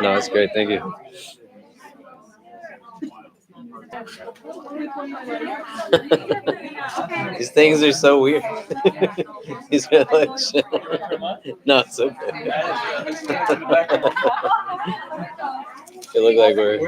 No, it's great. Thank you. These things are so weird. These are like shit. No, it's okay. It look like we're.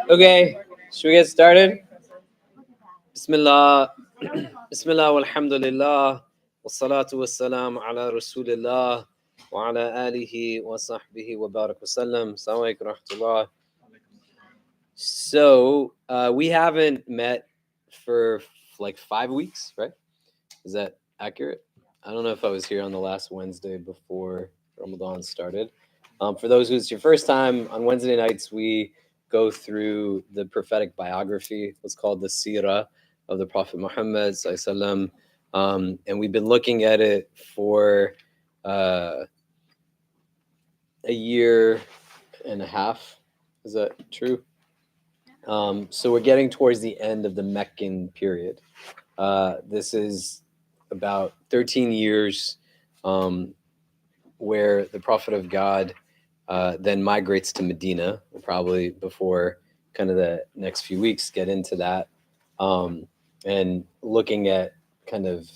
Okay, should we get started? Bismillah. Bismillah walhamdulillah. Wassalatu wassalam ala rasulillah wa ala alihi wa sahbihi wa barak wasallam. Assalamu alaikum wa rahmatullah. So, we haven't met for like 5 weeks, right? Is that accurate? I don't know if I was here on the last Wednesday before Ramadan started. For those who's your first time, on Wednesday nights, we go through the prophetic biography, what's called the Seerah of the Prophet Muhammad sallallahu alaihi wasallam. And we've been looking at it for a year and a half. Is that true? So we're getting towards the end of the Meccan period. This is about 13 years where the Prophet of God then migrates to Medina. We'll probably, before kind of the next few weeks, get into that. And looking at kind of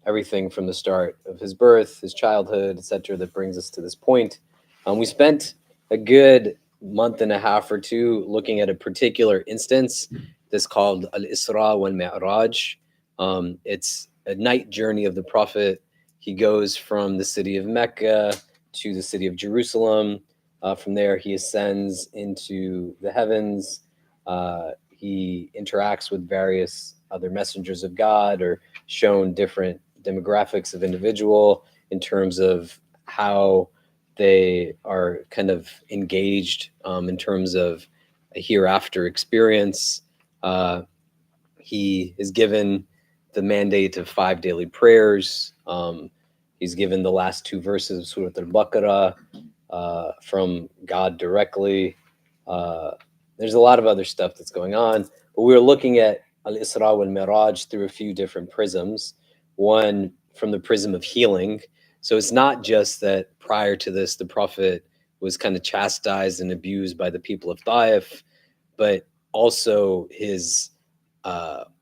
everything from the start of his birth, his childhood, etc., that brings us to this point. We spent a good month and a half or two looking at a particular instance that's called Al-Isra wal Mi'raj. It's a night journey of the Prophet. He goes from the city of Mecca to the city of Jerusalem. From there, he ascends into the heavens. He interacts with various other messengers of God, or shown different demographics of individual in terms of how they are kind of engaged in terms of a hereafter experience. He is given the mandate of 5 daily prayers. He's given the last 2 verses of Surah Al-Baqarah from God directly. There's a lot of other stuff that's going on, but we were looking at Al-Isra wal-Miraj through a few different prisms. One from the prism of healing. So it's not just that prior to this, the Prophet was kind of chastised and abused by the people of Taif, but also his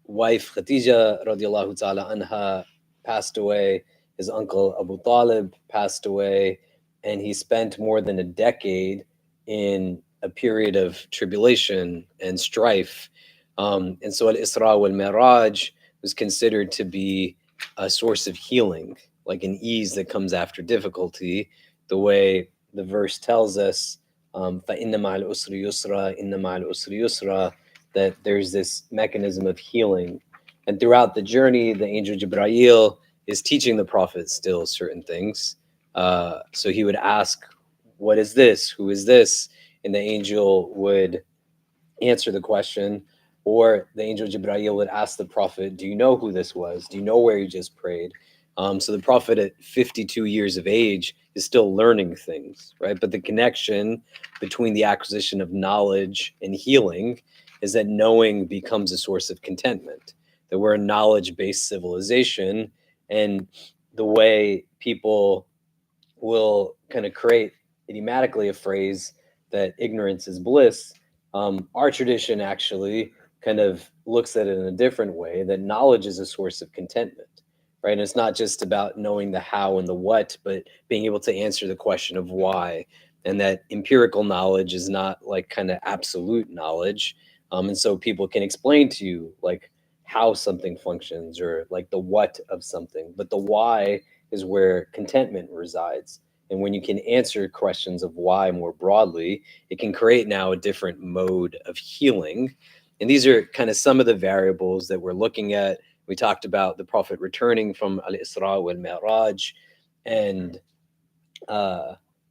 wife Khadija radiallahu ta'ala anha passed away. His uncle Abu Talib passed away, and he spent more than a decade in a period of tribulation and strife. And so Al-Isra wal-Miraj was considered to be a source of healing, like an ease that comes after difficulty, the way the verse tells us, فَإِنَّ مَعَ الْأُسْرِ يُسْرًا إِنَّ مَعَ الْأُسْرِ يُسْرًا, that there's this mechanism of healing. And throughout the journey, the angel Jibreel is teaching the Prophet still certain things. So he would ask, what is this? Who is this? And the angel would answer the question, or the angel Jibreel would ask the Prophet, do you know who this was? Do you know where you just prayed? So the Prophet at 52 years of age is still learning things, right? But the connection between the acquisition of knowledge and healing is that knowing becomes a source of contentment, that we're a knowledge-based civilization, and the way people will kind of create idiomatically a phrase that ignorance is bliss, our tradition actually kind of looks at it in a different way, that knowledge is a source of contentment, right? And it's not just about knowing the how and the what, but being able to answer the question of why. And that empirical knowledge is not like kind of absolute knowledge. And so people can explain to you like how something functions, or like the what of something, but the why is where contentment resides. And when you can answer questions of why more broadly, it can create now a different mode of healing. And these are kind of some of the variables that we're looking at. We talked about the Prophet returning from Al-Isra wal-Mi'raj and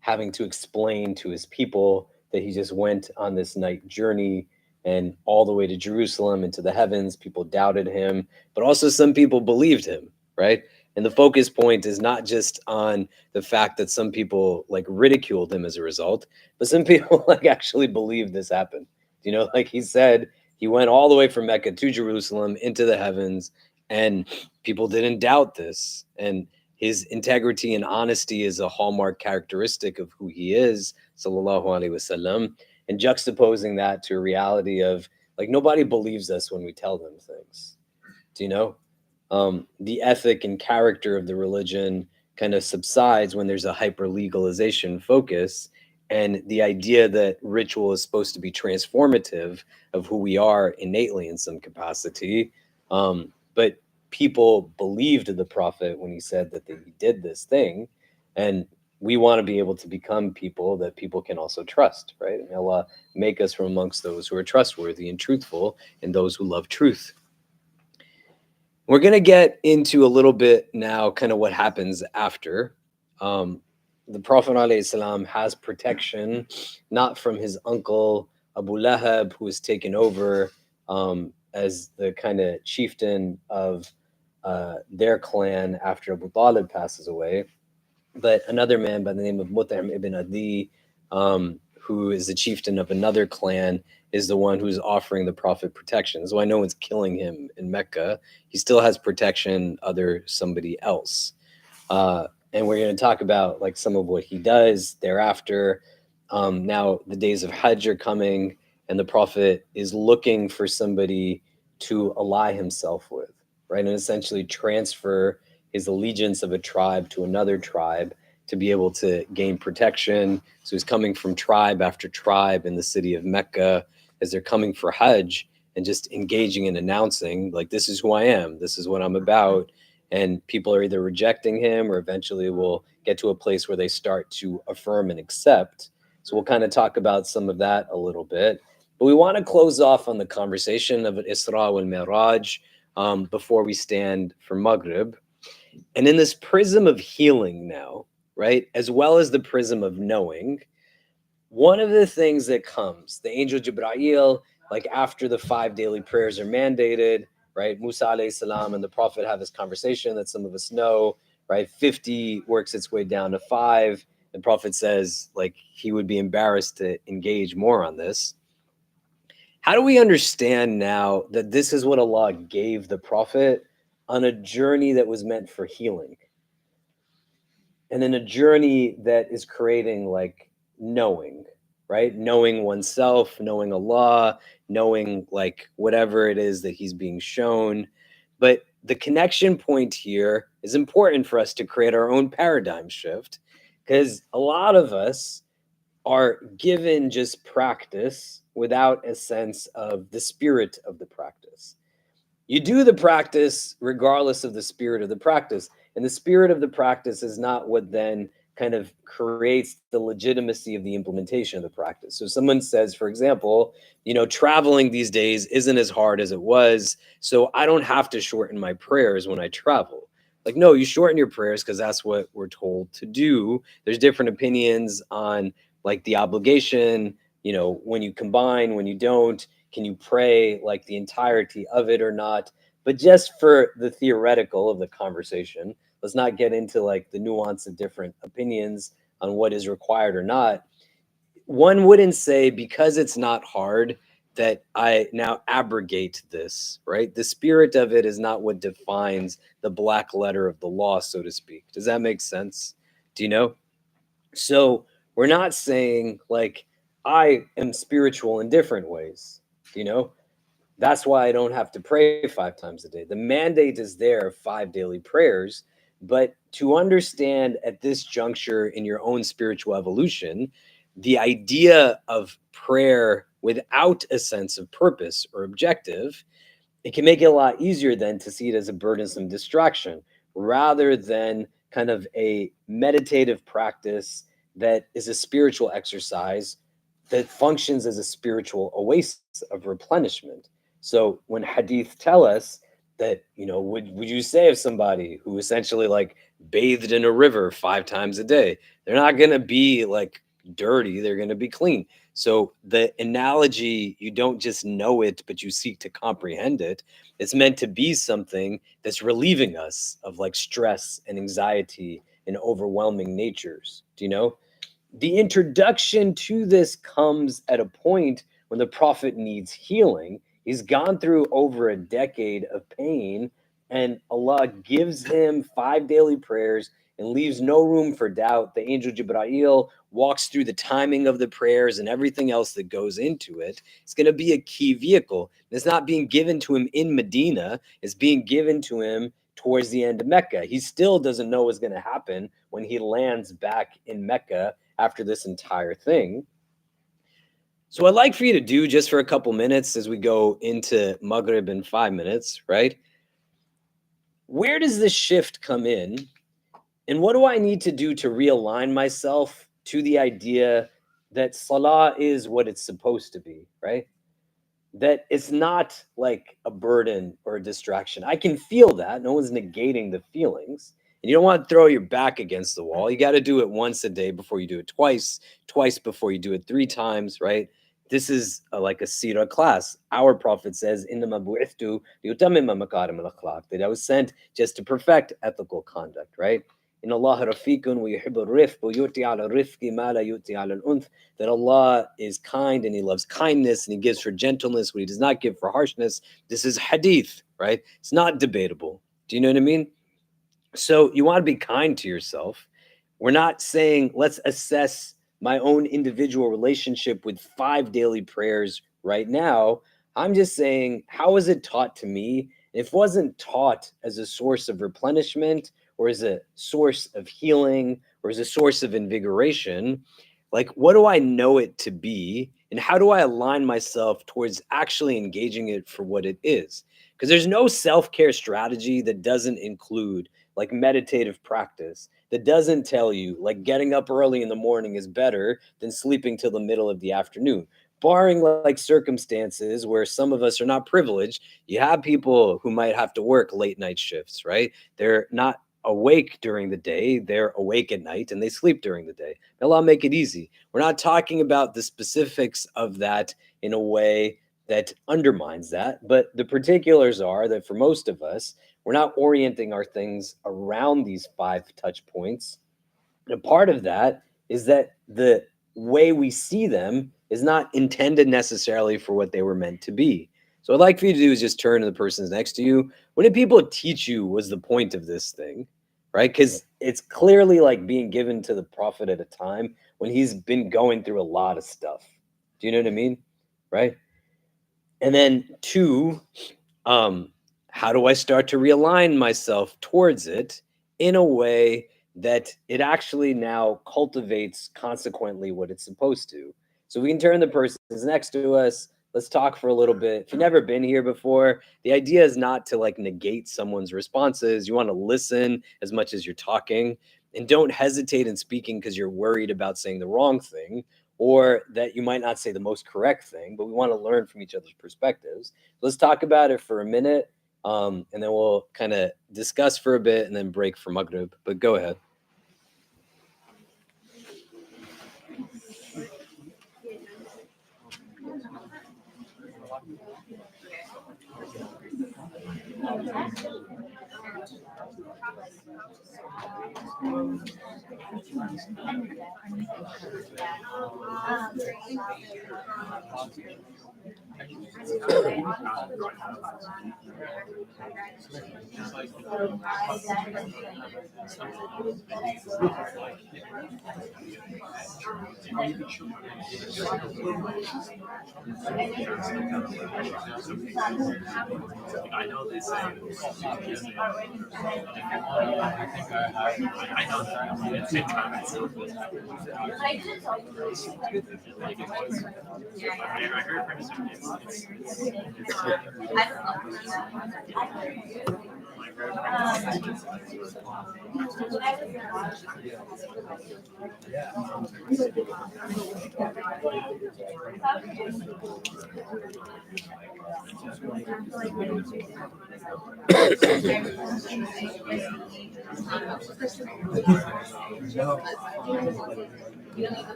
having to explain to his people that he just went on this night journey and all the way to Jerusalem and to the heavens. People doubted him, but also some people believed him, right? And the focus point is not just on the fact that some people like ridiculed him as a result, but some people like actually believed this happened. Like he said, he went all the way from Mecca to Jerusalem into the heavens, and people didn't doubt this. And his integrity and honesty is a hallmark characteristic of who he is, sallallahu alaihi wasallam. And juxtaposing that to a reality of like nobody believes us when we tell them things. Do you know? The ethic and character of the religion kind of subsides when there's a hyper legalization focus, and the idea that ritual is supposed to be transformative of who we are innately in some capacity. But people believed the prophet when he said that he did this thing, and we want to be able to become people that people can also trust, right? And Allah make us from amongst those who are trustworthy and truthful, and those who love truth. We're going to get into a little bit now kind of what happens after. The Prophet ﷺ has protection, not from his uncle Abu Lahab, who was taken over as the kind of chieftain of their clan after Abu Talib passes away, but another man by the name of Mut'im ibn Adi, who is the chieftain of another clan, is the one who's offering the Prophet protection. That's why no one's killing him in Mecca. He still has protection other somebody else. And we're going to talk about like some of what he does thereafter. Now the days of Hajj are coming, and the Prophet is looking for somebody to ally himself with, right? And essentially transfer his allegiance of a tribe to another tribe to be able to gain protection. So he's coming from tribe after tribe in the city of Mecca as they're coming for Hajj, and just engaging and announcing, like, this is who I am, this is what I'm about. And people are either rejecting him or eventually will get to a place where they start to affirm and accept. So we'll kind of talk about some of that a little bit. But we want to close off on the conversation of Isra wal Mi'raj before we stand for Maghrib. And in this prism of healing now, right, as well as the prism of knowing, one of the things that comes, the angel Jibra'il, like after the 5 daily prayers are mandated, right? Musa alayhi salam and the Prophet have this conversation that some of us know, right? 50 works its way down to 5. The Prophet says, like, he would be embarrassed to engage more on this. How do we understand now that this is what Allah gave the Prophet on a journey that was meant for healing? And in a journey that is creating like knowing, right? Knowing oneself, knowing Allah, knowing like whatever it is that he's being shown. But the connection point here is important for us to create our own paradigm shift, because a lot of us are given just practice without a sense of the spirit of the practice. You do the practice regardless of the spirit of the practice. And the spirit of the practice is not what then kind of creates the legitimacy of the implementation of the practice. So someone says, for example, traveling these days isn't as hard as it was, so I don't have to shorten my prayers when I travel. Like, no, you shorten your prayers because that's what we're told to do. There's different opinions on like the obligation, when you combine, when you don't, can you pray like the entirety of it or not? But just for the theoretical of the conversation, let's not get into like the nuance of different opinions on what is required or not. One wouldn't say because it's not hard that I now abrogate this, right? The spirit of it is not what defines the black letter of the law, so to speak. Does that make sense? Do you know? So we're not saying like I am spiritual in different ways, that's why I don't have to pray 5 times a day. The mandate is there of 5 daily prayers, but to understand at this juncture in your own spiritual evolution, the idea of prayer without a sense of purpose or objective, it can make it a lot easier then to see it as a burdensome distraction rather than kind of a meditative practice that is a spiritual exercise that functions as a spiritual oasis of replenishment. So when hadith tell us that, would you say of somebody who essentially like bathed in a river 5 times a day, they're not going to be like dirty, they're going to be clean. So the analogy, you don't just know it, but you seek to comprehend it. It's meant to be something that's relieving us of like stress and anxiety and overwhelming natures. Do you know? The introduction to this comes at a point when the prophet needs healing. He's gone through over a decade of pain, and Allah gives him 5 daily prayers and leaves no room for doubt. The angel Jibreel walks through the timing of the prayers and everything else that goes into it. It's going to be a key vehicle. It's not being given to him in Medina, it's being given to him towards the end of Mecca. He still doesn't know what's going to happen when he lands back in Mecca after this entire thing. So I'd like for you to do, just for a couple minutes as we go into Maghrib in 5 minutes, right? Where does this shift come in? And what do I need to do to realign myself to the idea that Salah is what it's supposed to be, right? That it's not like a burden or a distraction. I can feel that. No one's negating the feelings. And you don't want to throw your back against the wall. You got to do it once a day before you do it twice, twice before you do it 3 times, right? This is like a Seerah class. Our prophet says, that I was sent just to perfect ethical conduct, right? In Allah rafiqun wa yuhibbul rifq wa yu'ti ala rifqi ma la yu'ti ala al-unth, that Allah is kind and he loves kindness and he gives for gentleness what he does not give for harshness. This is hadith, right? It's not debatable. Do you know what I mean? So you want to be kind to yourself. We're not saying let's assess my own individual relationship with 5 daily prayers right now. I'm just saying, how is it taught to me? If it wasn't taught as a source of replenishment or as a source of healing or as a source of invigoration, like what do I know it to be? And how do I align myself towards actually engaging it for what it is? Because there's no self-care strategy that doesn't include like meditative practice, that doesn't tell you like getting up early in the morning is better than sleeping till the middle of the afternoon. Barring like circumstances where some of us are not privileged, you have people who might have to work late night shifts, right? They're not awake during the day, they're awake at night and they sleep during the day. Allah make it easy. We're not talking about the specifics of that in a way that undermines that, but the particulars are that for most of us, we're not orienting our things around these 5 touch points. And a part of that is that the way we see them is not intended necessarily for what they were meant to be. So what I'd like for you to do is just turn to the person next to you. What did people teach you was the point of this thing, right? Because it's clearly like being given to the prophet at a time when he's been going through a lot of stuff. Do you know what I mean? Right? And then 2, how do I start to realign myself towards it in a way that it actually now cultivates consequently what it's supposed to? So we can turn the person next to us. Let's talk for a little bit. If you've never been here before, the idea is not to like negate someone's responses. You want to listen as much as you're talking, and don't hesitate in speaking because you're worried about saying the wrong thing or that you might not say the most correct thing, but we want to learn from each other's perspectives. Let's talk about it for a minute, and then we'll kind of discuss for a bit and then break for Maghrib. But go ahead.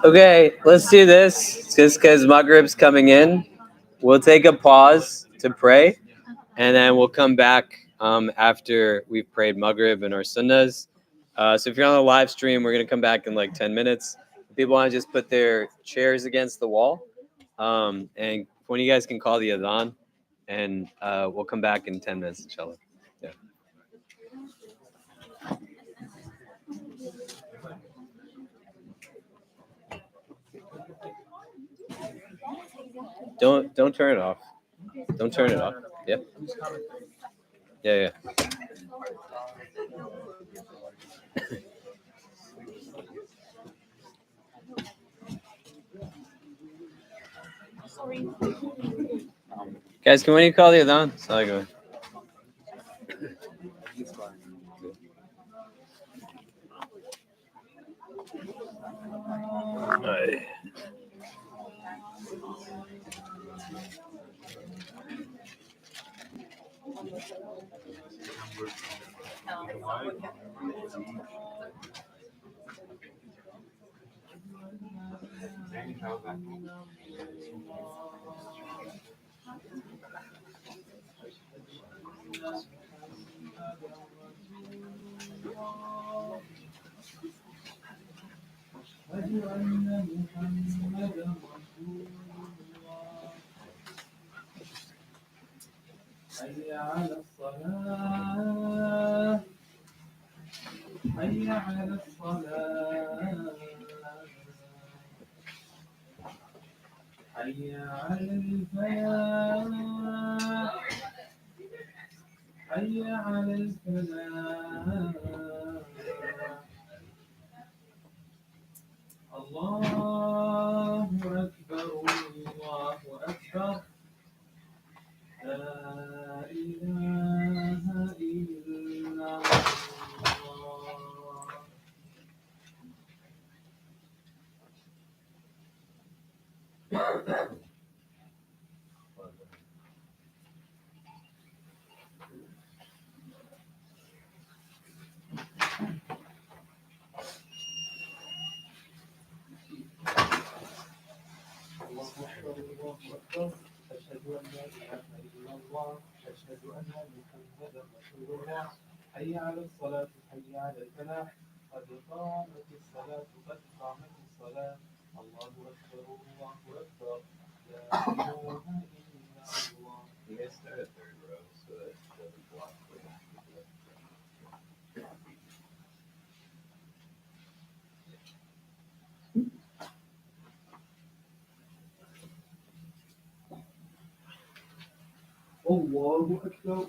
Okay, let's do this. Just because Maghrib's coming in, we'll take a pause to pray, and then we'll come back after we've prayed Maghrib and our sunnahs. So if you're on the live stream, we're going to come back in like 10 minutes. If people want to just put their chairs against the wall, and when you guys can call the adhan, and we'll come back in 10 minutes, inshallah. Yeah. Don't turn it off. Don't turn it off. Yeah. Yeah. Guys, can you call the adhan? Sorry, go ahead. حي على الصلاة حي على الصلاة حي على الفلاح حي على الفلاح الله أكبر الله أكبر لا إله إلا الله أشهد أن لا إله إلا الله أشهد أن محمدا رسول الله حي على الصلاة حي على الفلاح قد قامت الصلاة قد قامت الصلاة الله أكبر الله أكبر لا إله إلا الله. You guys start at third row so that it doesn't block. الله أكبر.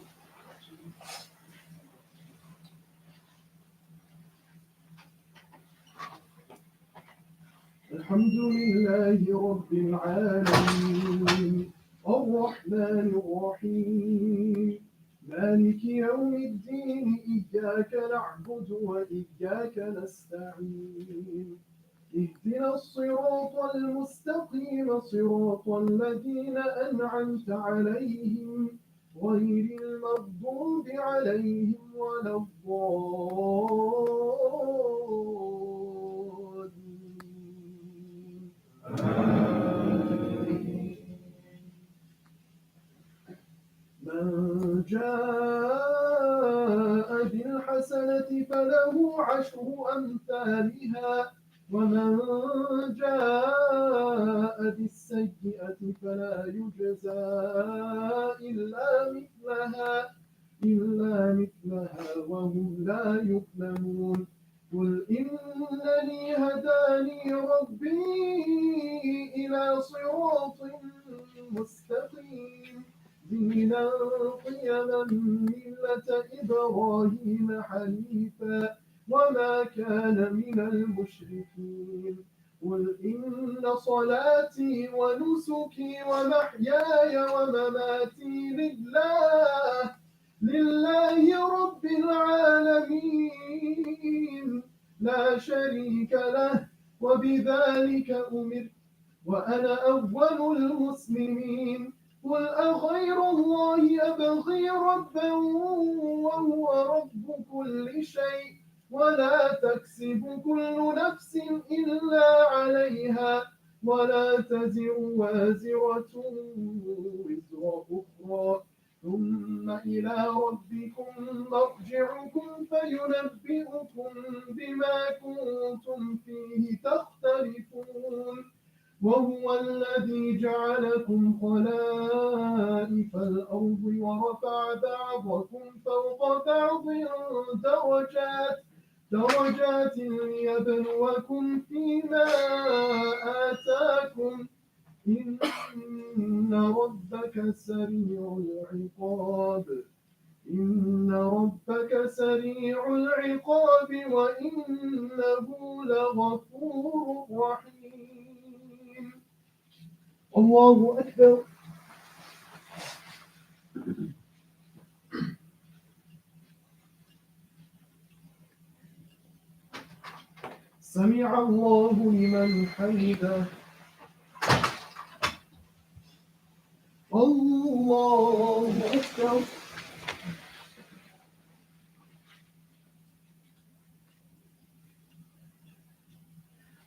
الحمد لله رب العالمين الرحمن الرحيم مالك يوم الدين إياك نعبد وإياك نستعين اهدنا الصراط المستقيم صراط الذين أنعمت عليهم غير المغضوب عليهم ولا الضالين. من جاء بالحسنة فله عشر أمثالها ومن جاء بالسيئة فلا يجزى إلا مثلها وهم لا يظلمون. قل إنني هداني ربي إلى صراط مستقيم دينا قيما ملة إبراهيم حنيفا وما كان من المشركين. قل إن صلاتي ونسكي ومحياي ومماتي لله رب العالمين لا شريك له وبذلك أمرت وأنا أول المسلمين. قل أغير الله أبغي ربا وهو رب كل شيء ولا تكسب كل نفس إلا عليها ولا تزر وازرة وزر أخرى ثم إلى ربكم مرجعكم فينبئكم بما كنتم فيه تختلفون. وهو الذي جعلكم خلائف الأرض ورفع بعضكم فوق بعض درجات ليبلوكم فيما آتاكم إن ربك سريع العقاب وإنه لغفور رحيم. الله أكبر. سمع الله لمن حمده. الله أكبر.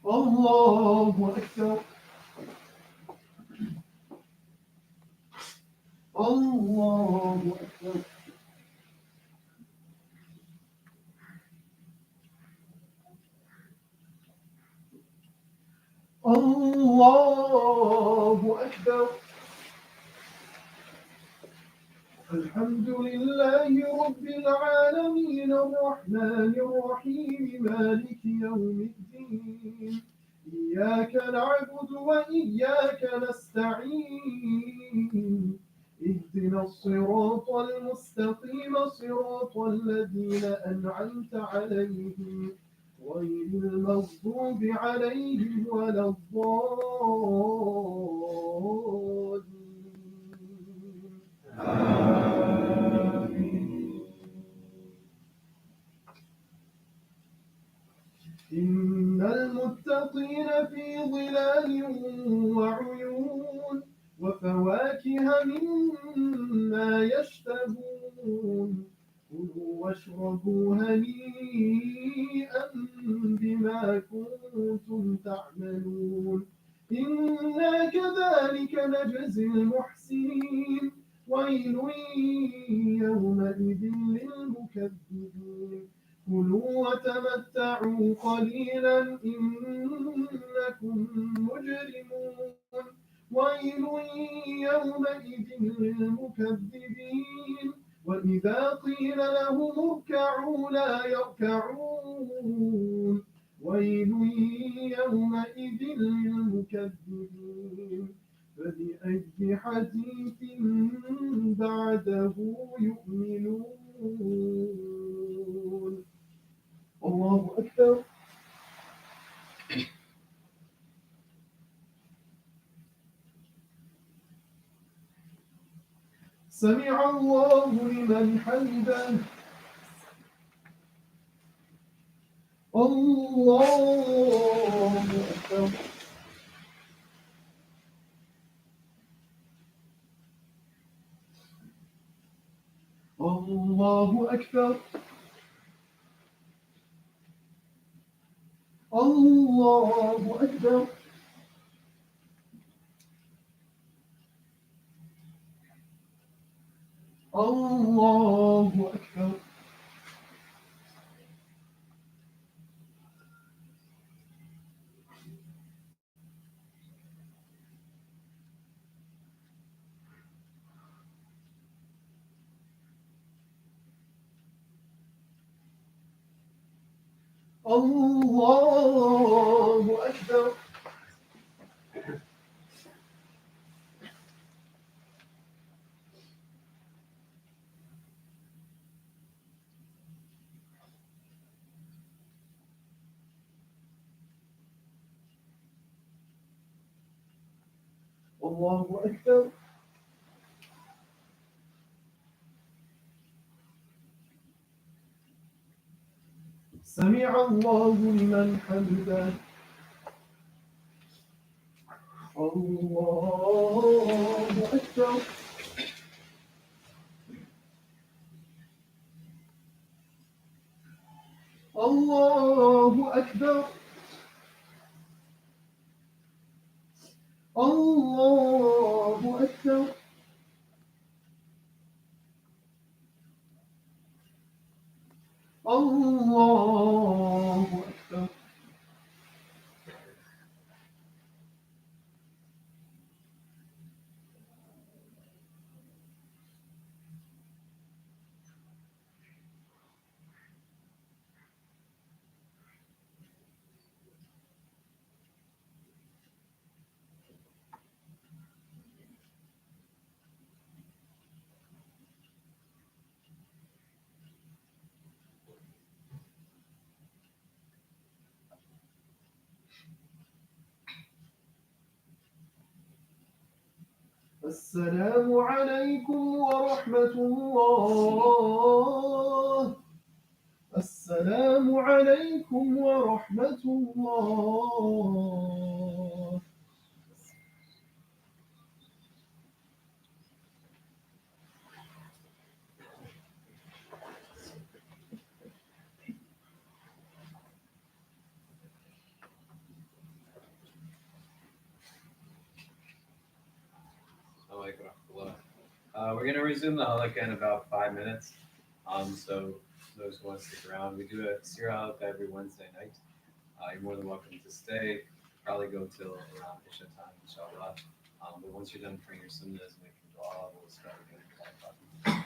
الله أكبر. الله أكبر. الله أكبر. الحمد لله رب العالمين الرحمن الرحيم مالك يوم الدين إياك نعبد وإياك نستعين اهدنا الصراط المستقيم صراط الذين أنعمت عليهم غير المغضوب عليهم ولا الضالين. إن المتقين في ظلال وعيون وفواكه مما يشتهون كلوا واشربوا هنيئا بما كنتم تعملون إنا كذلك نجزي المحسنين ويل يومئذ للمكذبين. كلوا وتمتعوا قليلا إنكم مجرمون ويل يومئذ للمكذبين. وإذا قيل لهم اركعوا لا يركعون ويل يومئذ للمكذبين. فبأي حديث بعده يؤمنون الله أكبر. سمع الله لمن حمده. الله أكبر. الله أكبر. الله أكبر. الله أكبر. الله أكبر. الله أكبر. سمع الله لمن حمده. الله أكبر. الله أكبر. الله أكبر. الله أكبر. السلام عليكم ورحمة الله. السلام عليكم ورحمة الله. We're going to resume the halakha in about 5 minutes. So those who want to stick around, we do a Seerah halakha every Wednesday night. You're more than welcome to stay. Probably go till around Isha time, inshallah. But once you're done praying your sunnahs and making dua, we'll start again at 5 o'clock.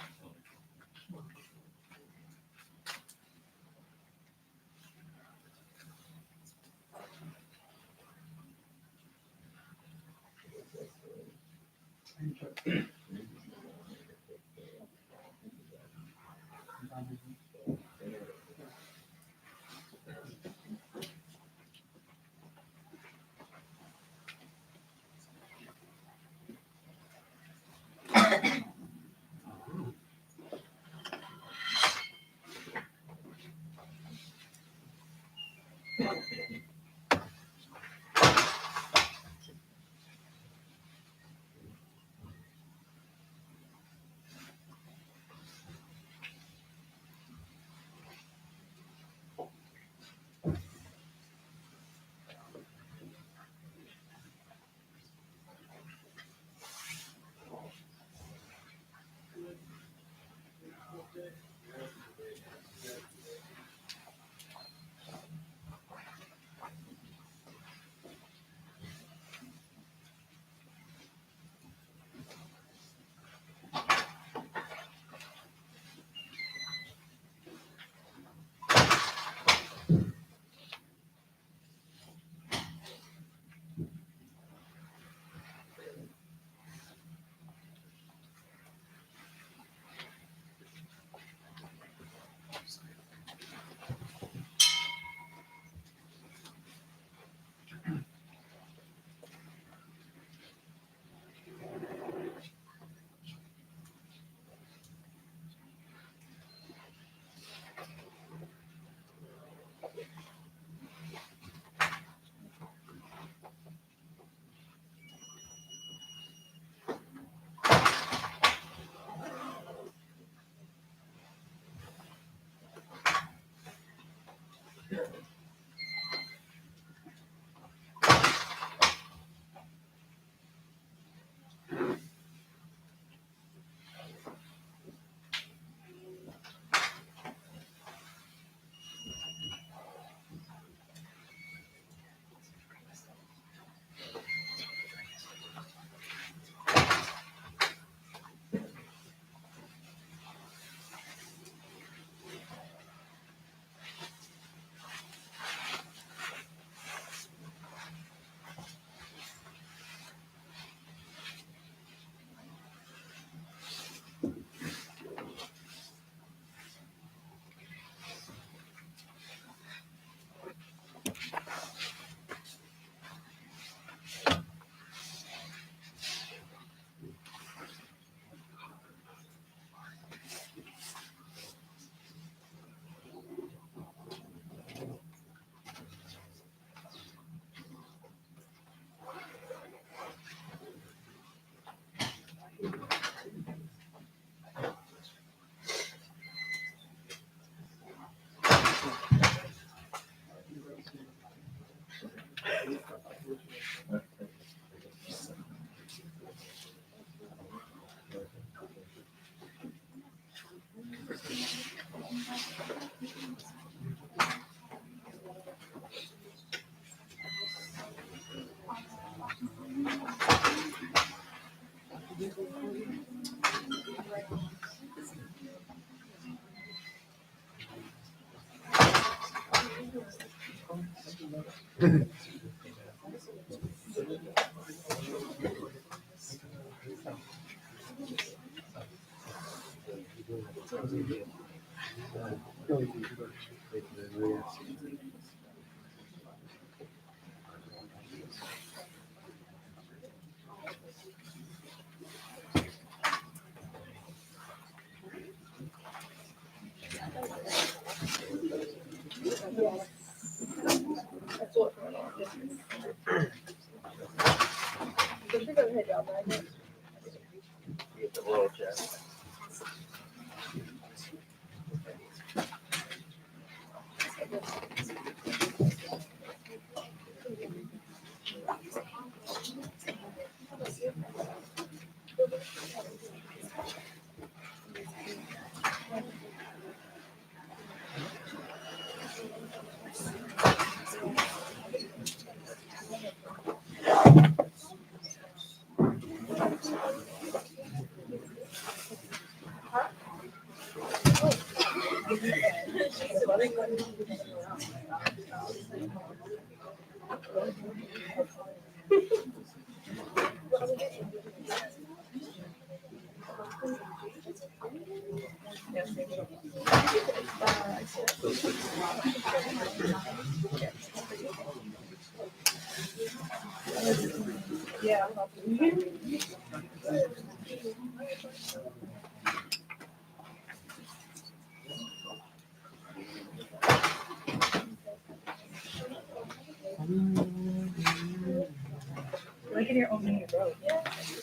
Look at your opening your throat.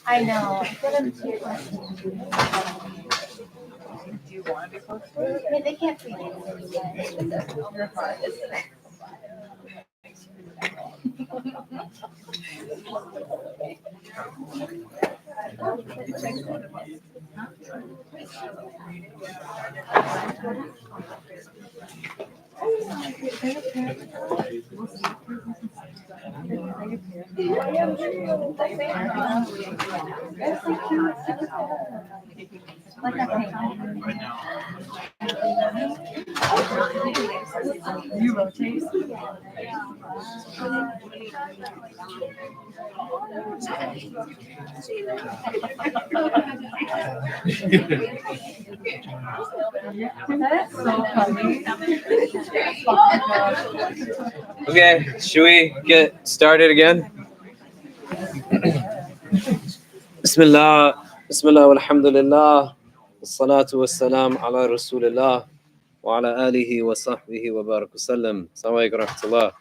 I know. Get them to your question. Do you want to be close to it? Yeah, they can't see you. You're fine. You rotate. That's so funny. Okay, should we get started again? Bismillah, Bismillah, walhamdulillah, wassalatu wassalam ala rasulillah, wa ala alihi wa sahbihi wa barak wasallam. Assalamu alaikum wa rahmatullah.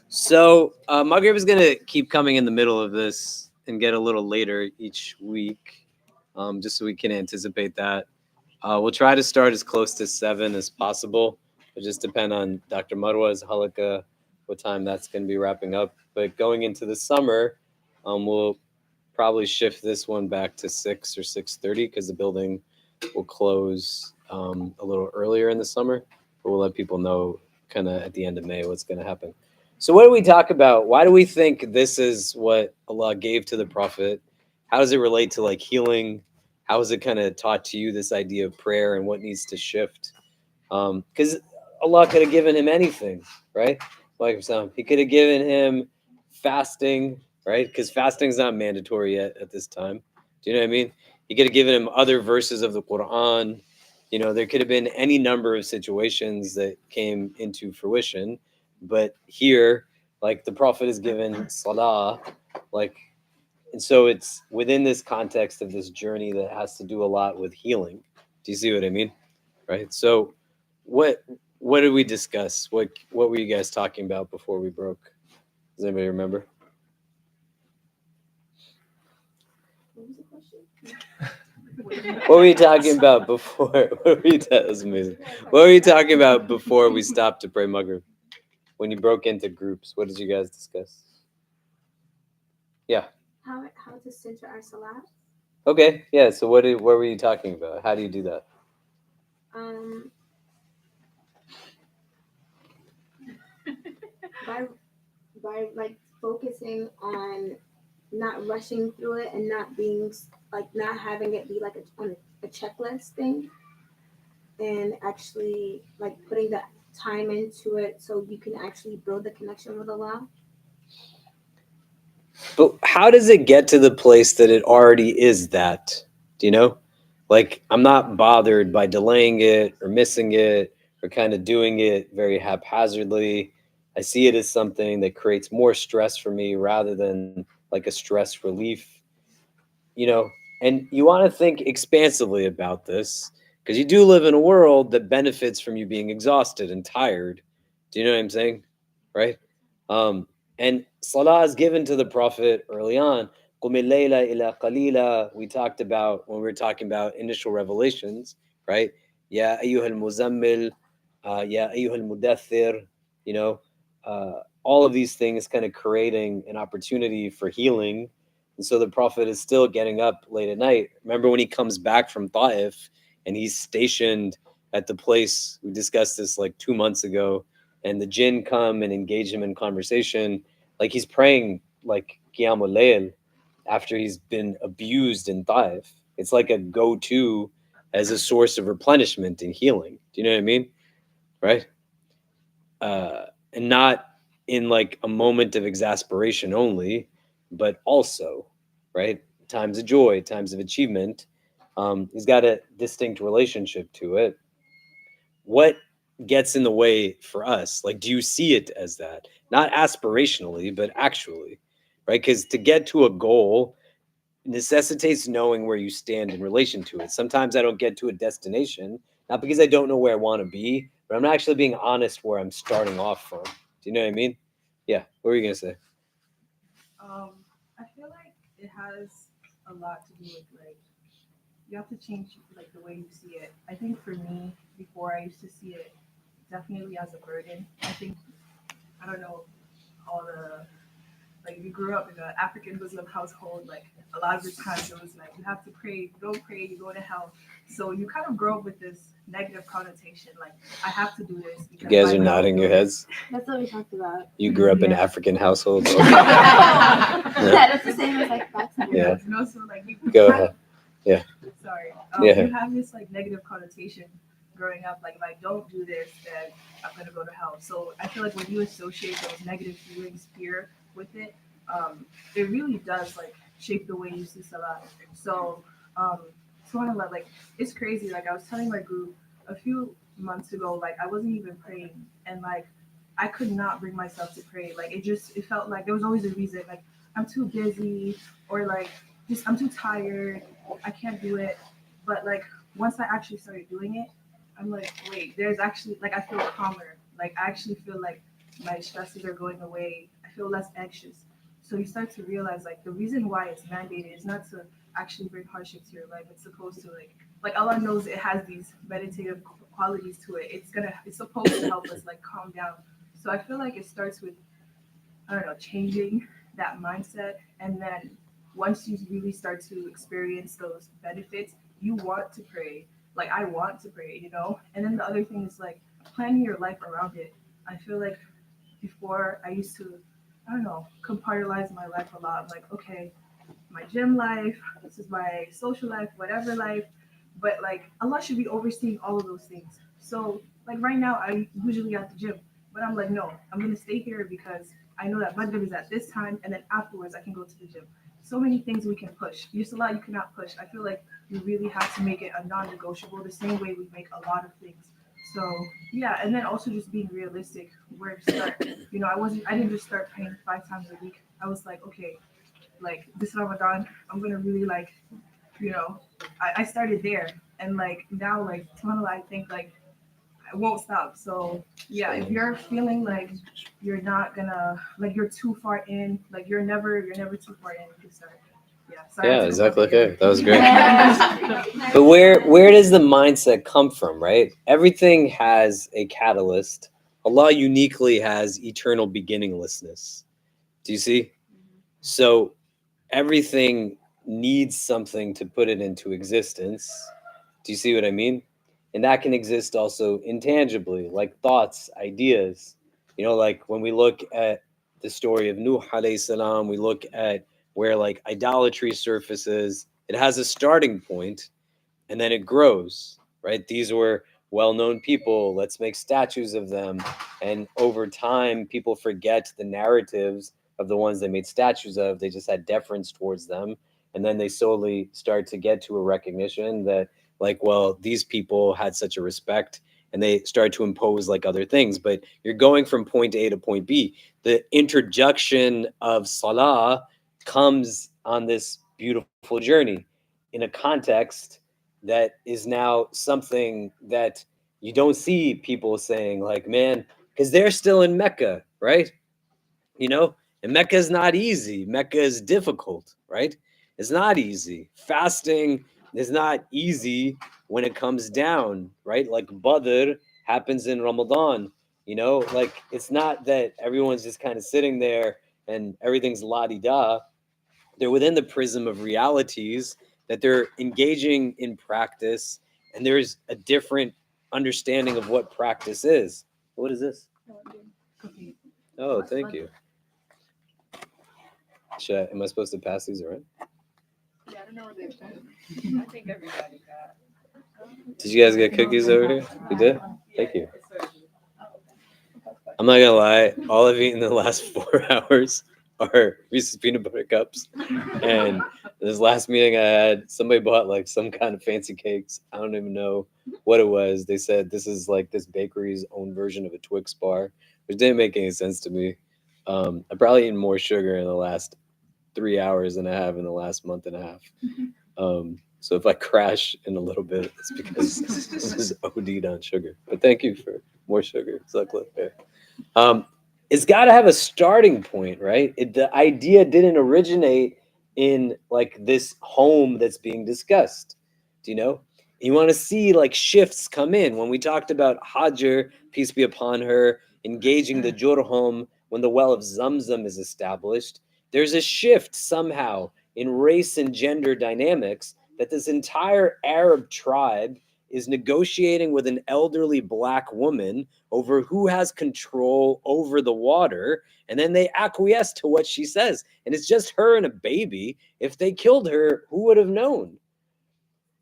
So, Maghrib is going to keep coming in the middle of this and get a little later each week, just so we can anticipate that. We'll try to start as close to 7 as possible. It just depend on Dr. Marwa's halaqah, what time that's going to be wrapping up. But going into the summer, we'll probably shift this one back to 6 or 6:30 because the building will close a little earlier in the summer. But we'll let people know kind of at the end of May what's going to happen. So what do we talk about? Why do we think this is what Allah gave to the Prophet? How does it relate to like healing? How is it kind of taught to you, this idea of prayer and what needs to shift? Because Allah could have given him anything, right? Like he could have given him fasting, right? Because fasting is not mandatory yet at this time. Do you know what I mean? He could have given him other verses of the Quran. You know, there could have been any number of situations that came into fruition. But here, like the Prophet is given salah, like, and so it's within this context of this journey that has to do a lot with healing. Do you see what I mean? Right. So, what did we discuss? What were you guys talking about before we broke? Does anybody remember? What was the question? What were you talking about before? That was amazing. What were you talking about before we stopped to pray Maghrib? When you broke into groups, what did you guys discuss? Yeah. How to center our salat? Okay. Yeah. So what were you talking about? How do you do that? By like focusing on not rushing through it and not being like not having it be like a checklist thing, and actually like putting that time into it so you can actually build the connection with Allah. But how does it get to the place that it already is that? Do you know? Like, I'm not bothered by delaying it or missing it or kind of doing it very haphazardly. I see it as something that creates more stress for me rather than like a stress relief, you know? And you want to think expansively about this because you do live in a world that benefits from you being exhausted and tired. Do you know what I'm saying? Right? And salah is given to the Prophet early on. قُمِ اللَّيْلَ إِلَى قَلِيلًا. We talked about when we were talking about initial revelations, right? Ya ayyuhal muzammil, ya ayyuhal mudaththir, you know, all of these things kind of creating an opportunity for healing. And so the Prophet is still getting up late at night. Remember when he comes back from Ta'if and he's stationed at the place, we discussed this like 2 months ago, and the jinn come and engage him in conversation, like he's praying like Qiyamul Layl after he's been abused in Taif. It's like a go-to as a source of replenishment and healing. Do you know what I mean? Right? And not in like a moment of exasperation only, but also, right? Times of joy, times of achievement. He's got a distinct relationship to it. What gets in the way for us? Like, do you see it as that? Not aspirationally, but actually, right? Because to get to a goal necessitates knowing where you stand in relation to it. Sometimes I don't get to a destination, not because I don't know where I want to be, but I'm not actually being honest where I'm starting off from. Do you know what I mean? Yeah. What were you going to say? I feel like it has a lot to do with like you have to change like the way you see it. I think for me, before I used to see it definitely as a burden. I think I don't know all the like if you grew up in an African Muslim household, like a lot of the times it was like you have to pray, you don't pray, you go to hell. So you kind of grow up with this negative connotation, like I have to do this You because guys if are I don't nodding do your it- heads. That's what we talked about. You grew up in Yeah. African households. Okay. Yeah, that's the same as like back to Yeah. You know, so like you Go kind ahead. sorry, Yeah. you have this like negative connotation growing up. Like if I don't do this, then I'm gonna go to hell. So I feel like when you associate those negative feelings, fear with it, it really does like shape the way you see Salah. So, um, like it's crazy. Like I was telling my group a few months ago, like I wasn't even praying, and like I could not bring myself to pray. Like it felt like there was always a reason. Like I'm too busy, or like just I'm too tired. I can't do it. But like once I actually started doing it, I'm like, wait, there's actually like I feel calmer. Like I actually feel like my stresses are going away. I feel less anxious. So you start to realize like the reason why it's mandated is not to actually bring hardship to your life. It's supposed to like Allah knows it has these meditative qualities to it. It's supposed to help us like calm down. So I feel like it starts with I don't know, changing that mindset. And then once you really start to experience those benefits, you want to pray. Like, I want to pray, you know? And then the other thing is like planning your life around it. I feel like before I used to, I don't know, compartmentalize my life a lot. I'm like, okay, my gym life, this is my social life, whatever life. But like Allah should be overseeing all of those things. So like right now I usually at the gym, but I'm like, no, I'm gonna stay here because I know that Maghrib is at this time and then afterwards I can go to the gym. So many things we can push. Your salah you cannot push. I feel like you really have to make it a non-negotiable the same way we make a lot of things. So yeah, and then also just being realistic where to start. You know, I didn't just start praying 5 times a week. I was like, okay, like this Ramadan, I'm gonna really like, you know, I started there and like now like subhanAllah, I think like I won't stop. So yeah, if you're feeling like you're not gonna like you're too far in, like you're never too far in, you can start. Yeah, sorry. Yeah, exactly. Okay, that was great. But where does the mindset come from, right? Everything has a catalyst. Allah uniquely has eternal beginninglessness. Do you see? So everything needs something to put it into existence. Do you see what I mean? And that can exist also intangibly, like thoughts, ideas. You know, like when we look at the story of Nuh alayhi salam, we look at where like idolatry surfaces. It has a starting point, and then it grows, right? These were well-known people. Let's make statues of them. And over time, people forget the narratives of the ones they made statues of. They just had deference towards them. And then they slowly start to get to a recognition that, like, well, these people had such a respect, and they start to impose like other things. But you're going from point A to point B. The introduction of Salah comes on this beautiful journey in a context that is now something that you don't see people saying, like, man, because they're still in Mecca, right? You know, and Mecca is not easy. Mecca is difficult, right? It's not easy. Fasting is not easy when it comes down, right? Like Badr happens in Ramadan, you know, like it's not that everyone's just kind of sitting there and everything's la di da. They're within the prism of realities that they're engaging in practice, and there's a different understanding of what practice is. What is this? Cookie. Oh, thank you. Am I supposed to pass these around? Yeah, I don't know where they've been. I think everybody got. Did you guys get cookies over here? You did? Thank you. I'm not gonna lie, all I've eaten in the last 4 hours are Reese's peanut butter cups. And this last meeting I had, somebody bought like some kind of fancy cakes. I don't even know what it was. They said this is like this bakery's own version of a Twix bar, which didn't make any sense to me. I probably eaten more sugar in the last 3 hours than I have in the last month and a half. So if I crash in a little bit, it's because this is OD'd on sugar. But thank you for more sugar. Suck lip there. It's got to have a starting point, right? The idea didn't originate in like this home that's being discussed. Do you know? You want to see like shifts come in. When we talked about Hajar, peace be upon her, engaging the Jurhum when the well of Zamzam is established, there's a shift somehow in race and gender dynamics that this entire Arab tribe is negotiating with an elderly black woman over who has control over the water, and then they acquiesce to what she says. And it's just her and a baby. If they killed her, who would have known?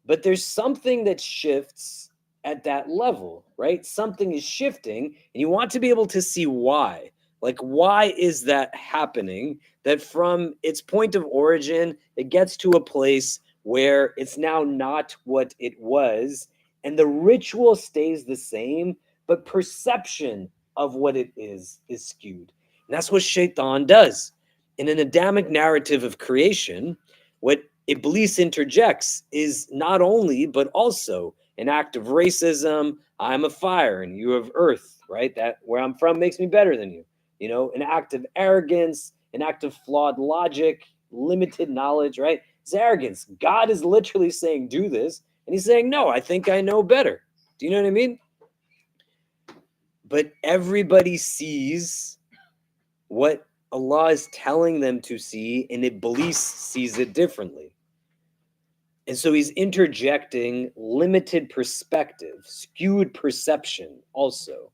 But there's something that shifts at that level, right? Something is shifting, and you want to be able to see why. Like, why is that happening? That from its point of origin, it gets to a place where it's now not what it was, and the ritual stays the same, but perception of what it is skewed. And that's what Shaitan does. In an Adamic narrative of creation, what Iblis interjects is not only, but also an act of racism. I'm a fire and you have earth, right? That where I'm from makes me better than you. You know, an act of arrogance, an act of flawed logic, limited knowledge, right? It's arrogance. God is literally saying, do this. And he's saying, no, I think I know better. Do you know what I mean? But everybody sees what Allah is telling them to see, and Iblis sees it differently. And so he's interjecting limited perspective, skewed perception also.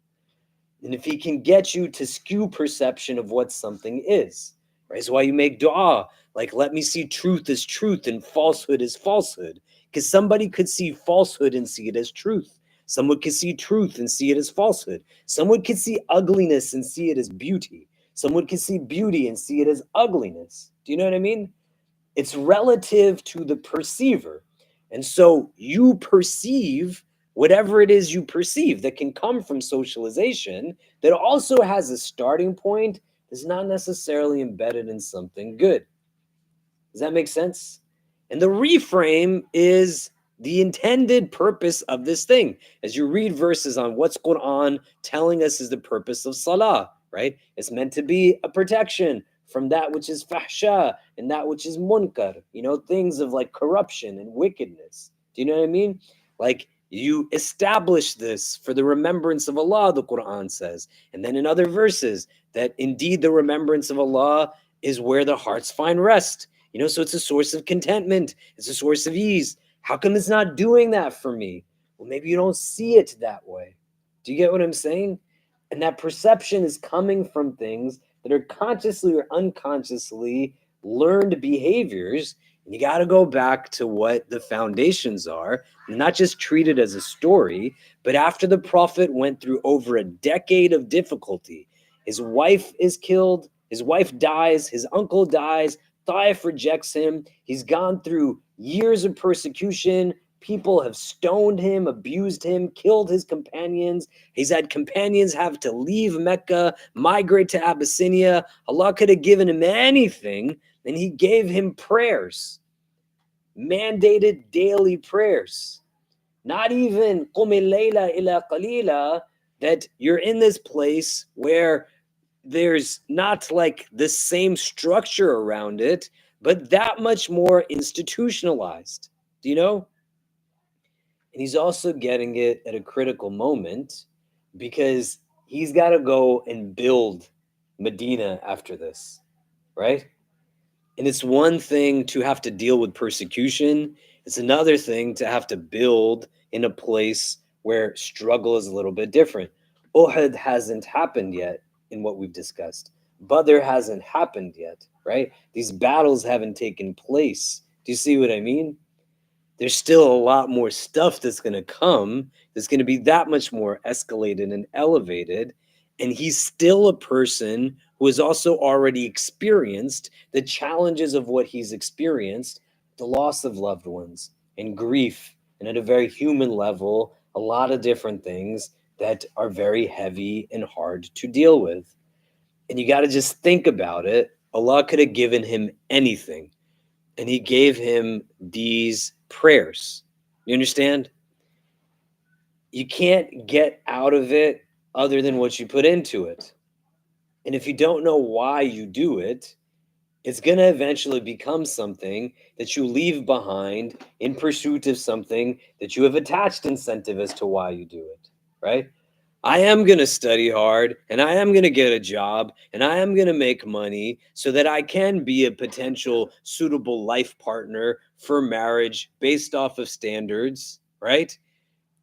And if he can get you to skew perception of what something is, right? That's why you make dua, like, let me see truth as truth and falsehood as falsehood. Because somebody could see falsehood and see it as truth. Someone could see truth and see it as falsehood. Someone could see ugliness and see it as beauty. Someone could see beauty and see it as ugliness. Do you know what I mean? It's relative to the perceiver. And so you perceive whatever it is you perceive that can come from socialization that also has a starting point that's not necessarily embedded in something good. Does that make sense? And the reframe is the intended purpose of this thing. As you read verses on what's Quran telling us is the purpose of Salah, right? It's meant to be a protection from that which is fahsha and that which is munkar, you know, things of like corruption and wickedness. Do you know what I mean? Like, you establish this for the remembrance of Allah, the Quran says. And then in other verses, that indeed the remembrance of Allah is where the hearts find rest. You know, so it's a source of contentment. It's a source of ease. How come it's not doing that for me? Well, maybe you don't see it that way. Do you get what I'm saying? And that perception is coming from things that are consciously or unconsciously learned behaviors. And you got to go back to what the foundations are, and not just treat it as a story. But after the Prophet went through over a decade of difficulty, his wife is killed, his wife dies, his uncle dies, Taif rejects him. He's gone through years of persecution. People have stoned him, abused him, killed his companions. He's had companions have to leave Mecca, migrate to Abyssinia. Allah could have given him anything, and he gave him prayers, mandated daily prayers. Not even قُمِ اللَّيْلَ إِلَى قَلِيلًا, that you're in this place where there's not like the same structure around it, but that much more institutionalized. Do you know? And he's also getting it at a critical moment because he's got to go and build Medina after this, right? And it's one thing to have to deal with persecution. It's another thing to have to build in a place where struggle is a little bit different. Uhud hasn't happened yet in what we've discussed. Badr hasn't happened yet, right? These battles haven't taken place. Do you see what I mean? There's still a lot more stuff that's going to come. That's going to be that much more escalated and elevated. And he's still a person who has also already experienced the challenges of what he's experienced, the loss of loved ones and grief, and at a very human level, a lot of different things that are very heavy and hard to deal with. And you got to just think about it. Allah could have given him anything, and he gave him these prayers. You understand? You can't get out of it other than what you put into it. And if you don't know why you do it, it's going to eventually become something that you leave behind in pursuit of something that you have attached incentive as to why you do it, right? I am going to study hard, and I am going to get a job, and I am going to make money so that I can be a potential suitable life partner for marriage based off of standards, right?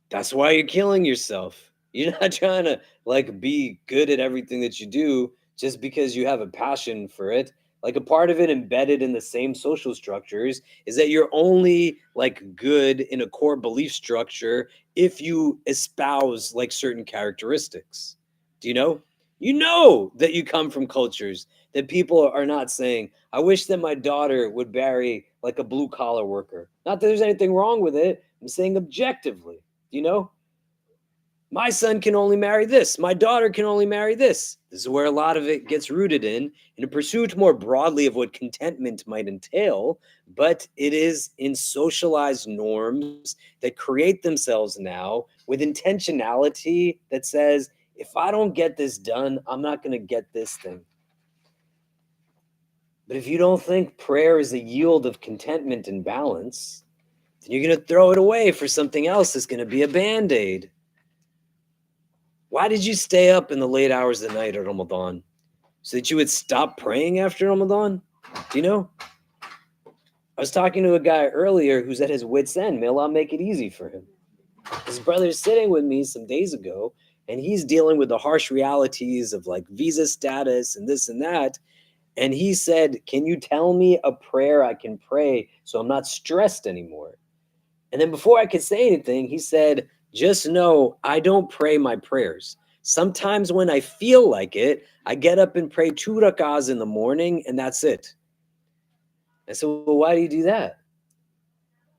That's why you're killing yourself. You're not trying to like be good at everything that you do just because you have a passion for it. Like a part of it embedded in the same social structures is that you're only like good in a core belief structure if you espouse like certain characteristics. Do you know? You know that you come from cultures that people are not saying, I wish that my daughter would marry like a blue collar worker. Not that there's anything wrong with it. I'm saying objectively. You know, my son can only marry this. My daughter can only marry this. This is where a lot of it gets rooted in a pursuit more broadly of what contentment might entail, but it is in socialized norms that create themselves now with intentionality that says, if I don't get this done, I'm not going to get this thing. But if you don't think prayer is a yield of contentment and balance, then you're going to throw it away for something else that's going to be a band-aid. Why did you stay up in the late hours of the night at Ramadan? So that you would stop praying after Ramadan? Do you know? I was talking to a guy earlier who's at his wit's end. May Allah make it easy for him. His brother's sitting with me some days ago, and he's dealing with the harsh realities of like visa status and this and that. And he said, can you tell me a prayer I can pray so I'm not stressed anymore? And then before I could say anything, he said, just know I don't pray my prayers. Sometimes when I feel like it, I get up and pray 2 rakahs in the morning, and that's it. I said, well, why do you do that?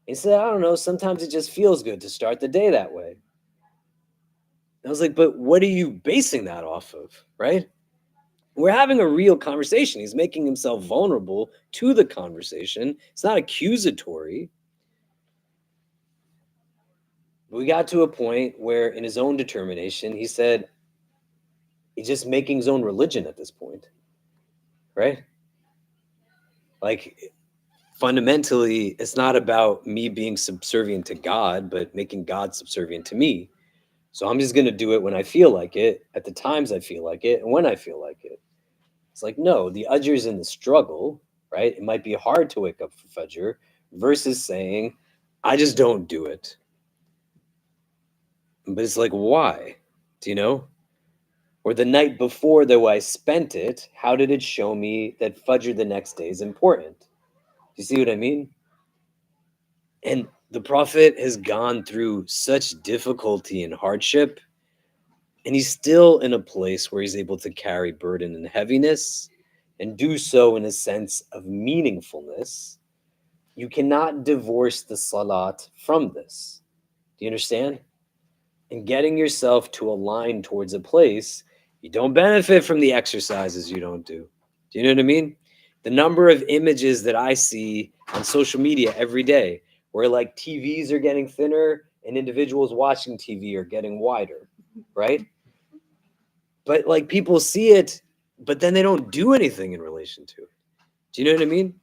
He said, I don't know. Sometimes it just feels good to start the day that way. I was like, but what are you basing that off of, right? We're having a real conversation. He's making himself vulnerable to the conversation. It's not accusatory. We got to a point where in his own determination, he said, he's just making his own religion at this point, right? Like fundamentally, it's not about me being subservient to God, but making God subservient to me. So I'm just going to do it when I feel like it, at the times I feel like it, and when I feel like it. It's like, no, the ajr is in the struggle, right? It might be hard to wake up for fajr versus saying, I just don't do it. But it's like, why? Do you know? Or the night before, though I spent it, how did it show me that Fajr the next day is important? You see what I mean? And the Prophet has gone through such difficulty and hardship, and he's still in a place where he's able to carry burden and heaviness and do so in a sense of meaningfulness. You cannot divorce the salat from this. Do you understand? And getting yourself to align towards a place, you don't benefit from the exercises you don't do. Do you know what I mean? The number of images that I see on social media every day where like TVs are getting thinner and individuals watching TV are getting wider, right? But like people see it, but then they don't do anything in relation to it. Do you know what I mean?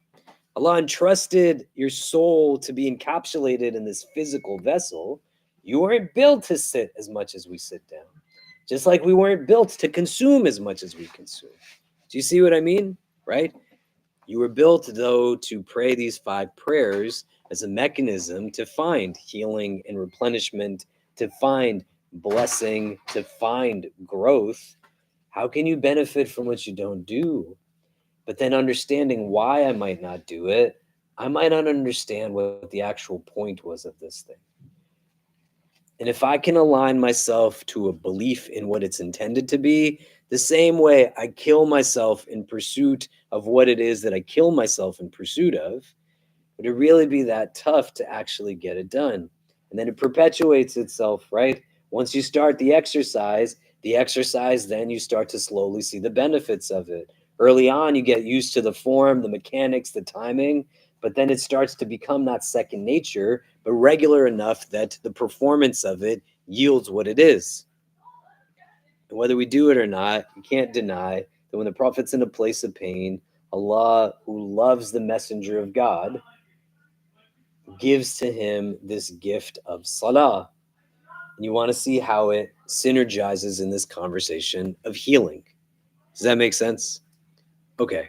Allah entrusted your soul to be encapsulated in this physical vessel. You weren't built to sit as much as we sit down, just like we weren't built to consume as much as we consume. Do you see what I mean? Right? You were built, though, to pray these 5 prayers as a mechanism to find healing and replenishment, to find blessing, to find growth. How can you benefit from what you don't do? But then understanding why I might not do it, I might not understand what the actual point was of this thing. And if I can align myself to a belief in what it's intended to be, the same way I kill myself in pursuit of what it is that I kill myself in pursuit of, would it really be that tough to actually get it done? And then it perpetuates itself, right? Once you start the exercise, then you start to slowly see the benefits of it. Early on, you get used to the form, the mechanics, the timing, but then it starts to become not second nature, but regular enough that the performance of it yields what it is. And whether we do it or not, you can't deny that when the Prophet's in a place of pain, Allah, who loves the messenger of God, gives to him this gift of salah. And you want to see how it synergizes in this conversation of healing. Does that make sense? Okay.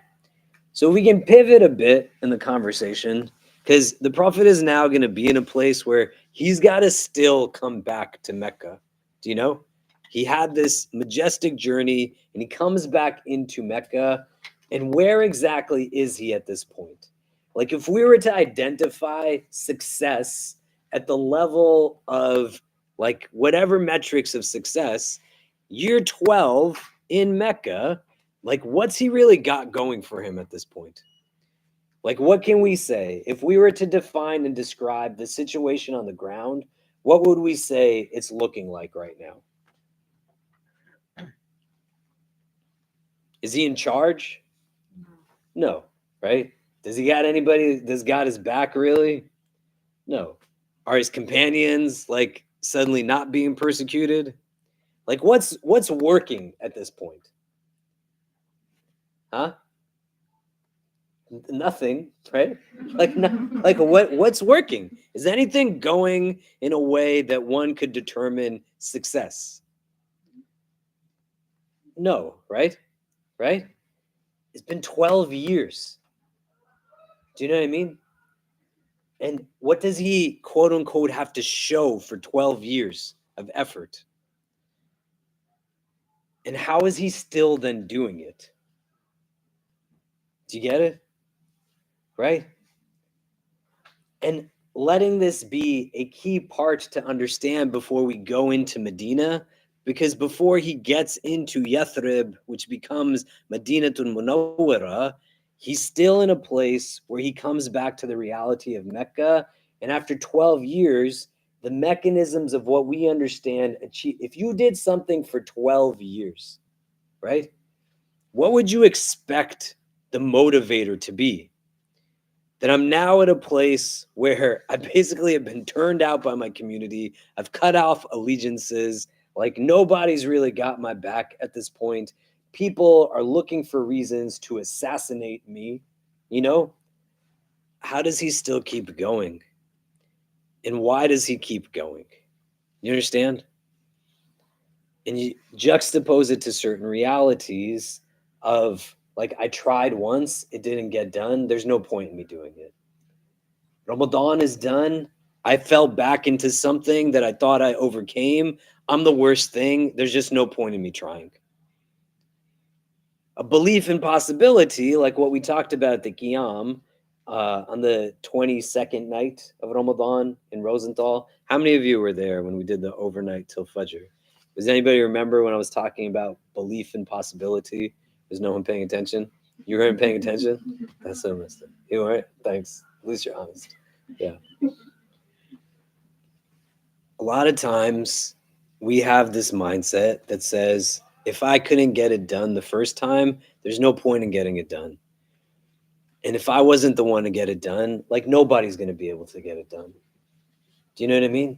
So we can pivot a bit in the conversation because the Prophet is now going to be in a place where he's got to still come back to Mecca. Do you know? He had this majestic journey and he comes back into Mecca. And where exactly is he at this point? Like, if we were to identify success at the level of like whatever metrics of success, year 12 in Mecca, like, what's he really got going for him at this point? Like, what can we say? If we were to define and describe the situation on the ground, what would we say it's looking like right now? Is he in charge? No, right? Does he got anybody that's got his back really? No. Are his companions like suddenly not being persecuted? Like, what's working at this point? Huh? Nothing, right? Like, like what's working? Is anything going in a way that one could determine success? No, right? Right? It's been 12 years. Do you know what I mean? And what does he, quote unquote, have to show for 12 years of effort? And how is he still then doing it? Do you get it? Right? And letting this be a key part to understand before we go into Medina, because before he gets into Yathrib, which becomes Madinatul Munawwara, he's still in a place where he comes back to the reality of Mecca. And after 12 years, the mechanisms of what we understand achieve. If you did something for 12 years, right? What would you expect the motivator to be? That I'm now at a place where I basically have been turned out by my community. I've cut off allegiances. Like, nobody's really got my back at this point. People are looking for reasons to assassinate me. You know, how does he still keep going? And why does he keep going? You understand? And you juxtapose it to certain realities of, like, I tried once, it didn't get done. There's no point in me doing it. Ramadan is done. I fell back into something that I thought I overcame. I'm the worst thing. There's just no point in me trying. A belief in possibility, like what we talked about at the Qiyam on the 22nd night of Ramadan in Rosenthal. How many of you were there when we did the overnight till Fajr? Does anybody remember when I was talking about belief in possibility? There's no one paying attention? You weren't paying attention? That's so messed up. You weren't? Thanks. At least you're honest. Yeah. A lot of times we have this mindset that says, if I couldn't get it done the first time, there's no point in getting it done. And if I wasn't the one to get it done, like nobody's going to be able to get it done. Do you know what I mean?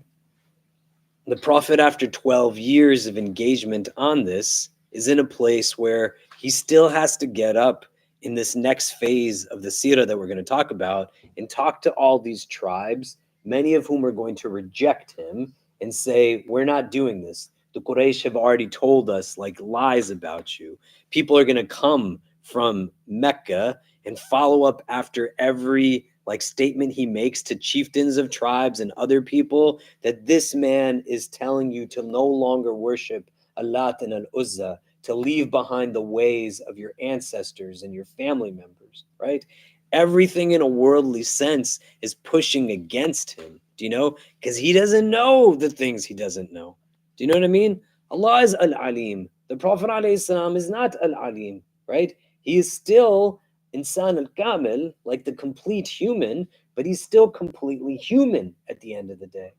The Prophet, after 12 years of engagement on this, is in a place where he still has to get up in this next phase of the Seerah that we're going to talk about and talk to all these tribes, many of whom are going to reject him and say, we're not doing this. The Quraysh have already told us like lies about you. People are going to come from Mecca and follow up after every like statement he makes to chieftains of tribes and other people, that this man is telling you to no longer worship Allat and Al-Uzza, to leave behind the ways of your ancestors and your family members, right? Everything in a worldly sense is pushing against him. Do you know? Because he doesn't know the things he doesn't know. Do you know what I mean? Allah is Al-Alim. The Prophet ﷺ is not Al-Alim, right? He is still Insan al-Kamil, like the complete human, but he's still completely human at the end of the day.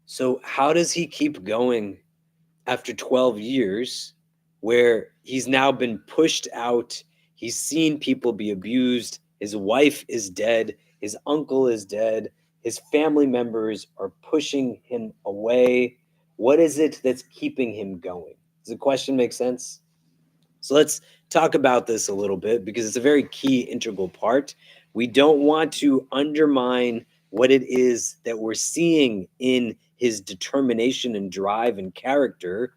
So how does he keep going after 12 years where he's now been pushed out? He's seen people be abused. His wife is dead. His uncle is dead. His family members are pushing him away. What is it that's keeping him going? Does the question make sense? So let's talk about this a little bit because it's a very key integral part. We don't want to undermine what it is that we're seeing in his determination and drive and character,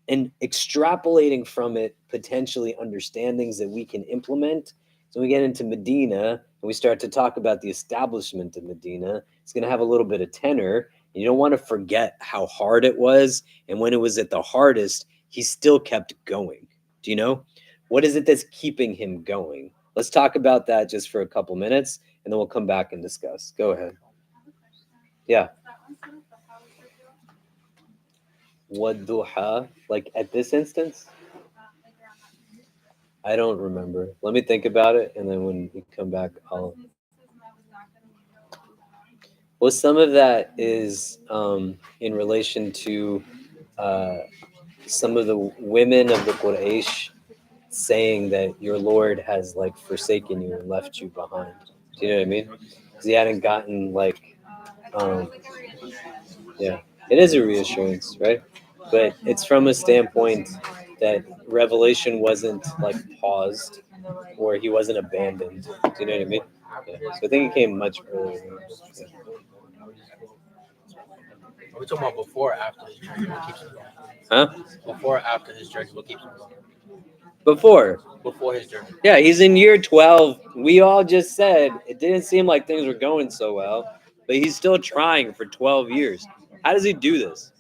and extrapolating from it potentially understandings that we can implement. So we get into Medina and we start to talk about the establishment of Medina. It's going to have a little bit of tenor. You don't want to forget how hard it was. And when it was at the hardest, he still kept going. Do you know? What is it that's keeping him going? Let's talk about that just for a couple minutes, and then we'll come back and discuss. Go ahead. Yeah. Wadduha, like at this instance? I don't remember. Let me think about it, and then when you come back, I'll. Well, some of that is in relation to some of the women of the Quraysh saying that your Lord has like forsaken you and left you behind. Do you know what I mean? Because he hadn't gotten like, yeah, it is a reassurance, right? But it's from a standpoint that revelation wasn't like paused or he wasn't abandoned. Do you know what I mean? Yeah. So I think it came much earlier. Yeah. Are we talking about before or after his journey? What keeps him going? Huh? Before or after his journey? What keeps him going? Before. Before his journey. Yeah, he's in year 12. We all just said it didn't seem like things were going so well, but he's still trying for 12 years. How does he do this?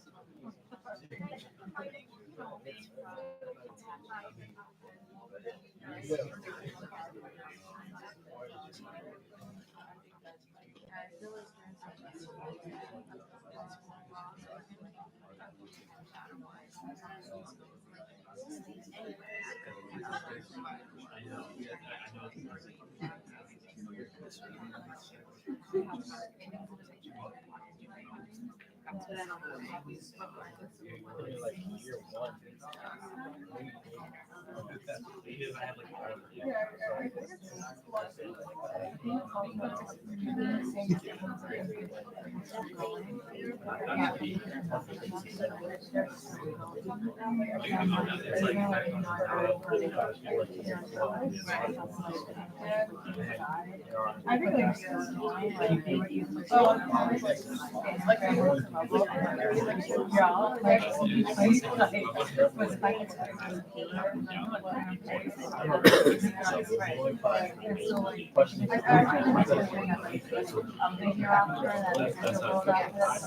the hereafter and then there's a world after that.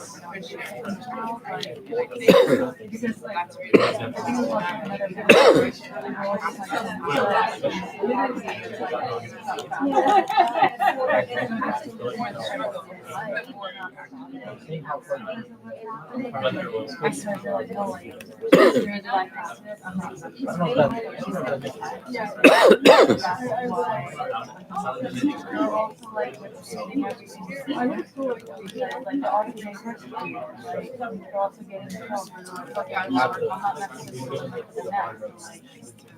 Because like I think it's like another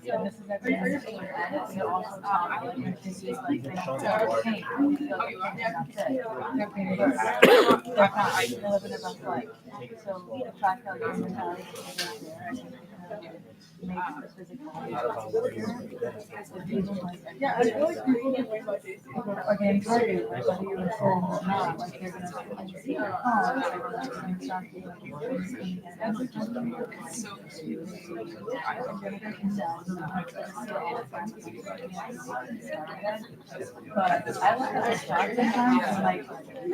and this is everything that you also taught me, like, this is like, they don't have pain, that's it. They're pain birds. They're not, they live in a rough life. So the fact that your mentality is there, I think it kind of makes the physicality yeah, I feel like people are getting targeted, like whether you inform or not, like they're gonna see your cause, they're gonna start being like, but I like that I start sometimes and like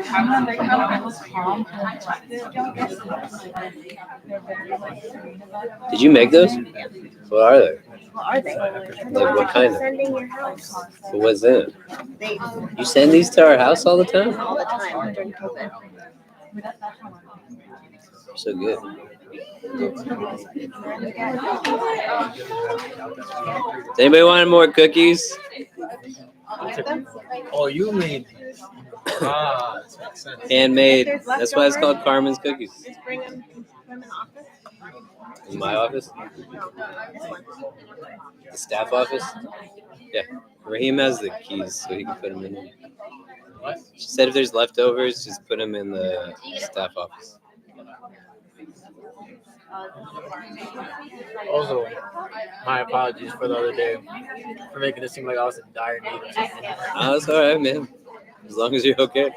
sometimes they come and was calm and collective. They're very like serene about it. Did you make those? What are they? What are they? Like what kind of? Sending your house. So what's in it? They You send these to our house all the time? all the time during COVID. So good. Does anybody want more cookies? Oh, you made these. Ah, that makes sense. Handmade. That's why it's called Carmen's Cookies. Just bring them in the office. In my office? The staff office? Yeah. Raheem has the keys, so he can put them in. What? She said if there's leftovers, just put them in the staff office. Also, my apologies for the other day for making it seem like I was in dire need of something. Oh, that's all right, man. As long as you're okay.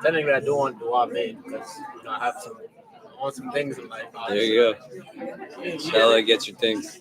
Technically, I do want dua made because I have I want some things in life. There you go. Inshallah, get your things.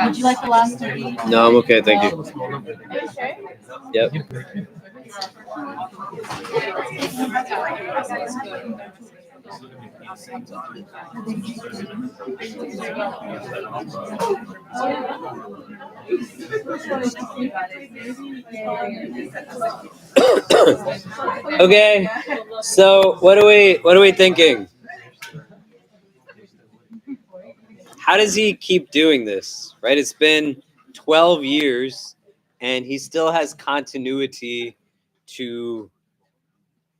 Would you like the last cookie? No, I'm okay, thank you. Yep. Okay, so what are we thinking? How does he keep doing this? Right? It's been 12 years and he still has continuity to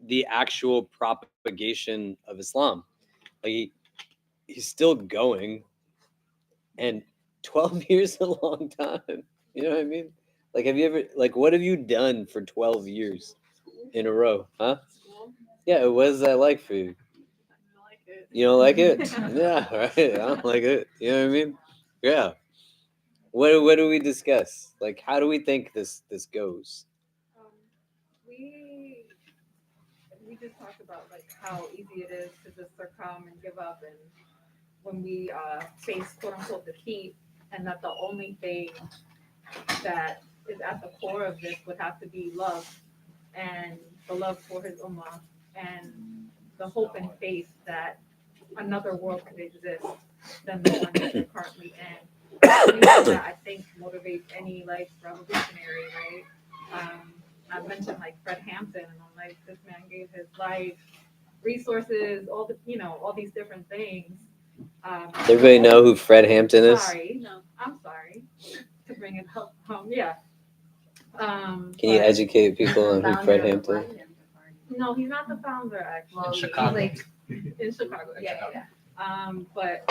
the actual propagation of Islam. Like he's still going, and 12 years is a long time. You know what I mean? Like, have you ever, like, what have you done for 12 years in a row? Huh? Yeah, what is that like for you? You don't like it? Yeah, right. I don't like it. You know what I mean? Yeah. What do we discuss? Like, how do we think this goes? We just talked about like how easy it is to just succumb and give up, and when we face quote unquote defeat, and that the only thing that is at the core of this would have to be love, and the love for his ummah, and the hope and faith that another world could exist than the one that we're currently in. That I think motivates any like revolutionary, right? I mentioned like Fred Hampton, and I'm like, this man gave his life, resources, all the all these different things. Does everybody know who Fred Hampton is? Sorry, no, I'm sorry to bring it up. Yeah. Can you but- educate people on who Fred Hampton is? No, he's not the founder actually. In Chicago. In Chicago, yeah. But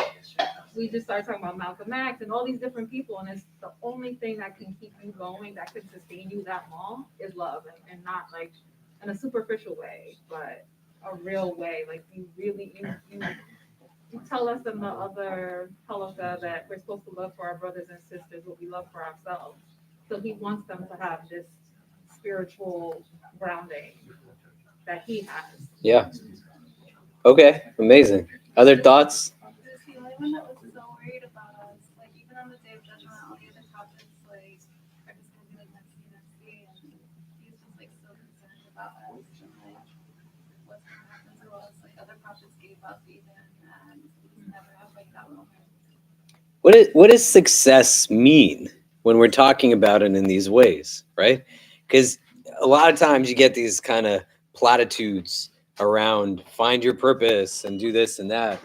we just started talking about Malcolm X and all these different people, and it's the only thing that can keep you going, that can sustain you that long, is love, and not like in a superficial way, but a real way. Like you really, you tell us in the other halakha that we're supposed to love for our brothers and sisters what we love for ourselves. So he wants them to have this spiritual grounding that he has. Yeah. Okay. Amazing. Other thoughts? Is he the one that was so worried about us? Like even on the day of judgment, all the other prophets like are just gonna be like Messi, Messi, and he's just like so concerned about us and like what's gonna happen to us. Like other prophets gave up even, and we never have like that moment. What does success mean when we're talking about it in these ways, right? Because a lot of times you get these kind of platitudes around find your purpose and do this and that.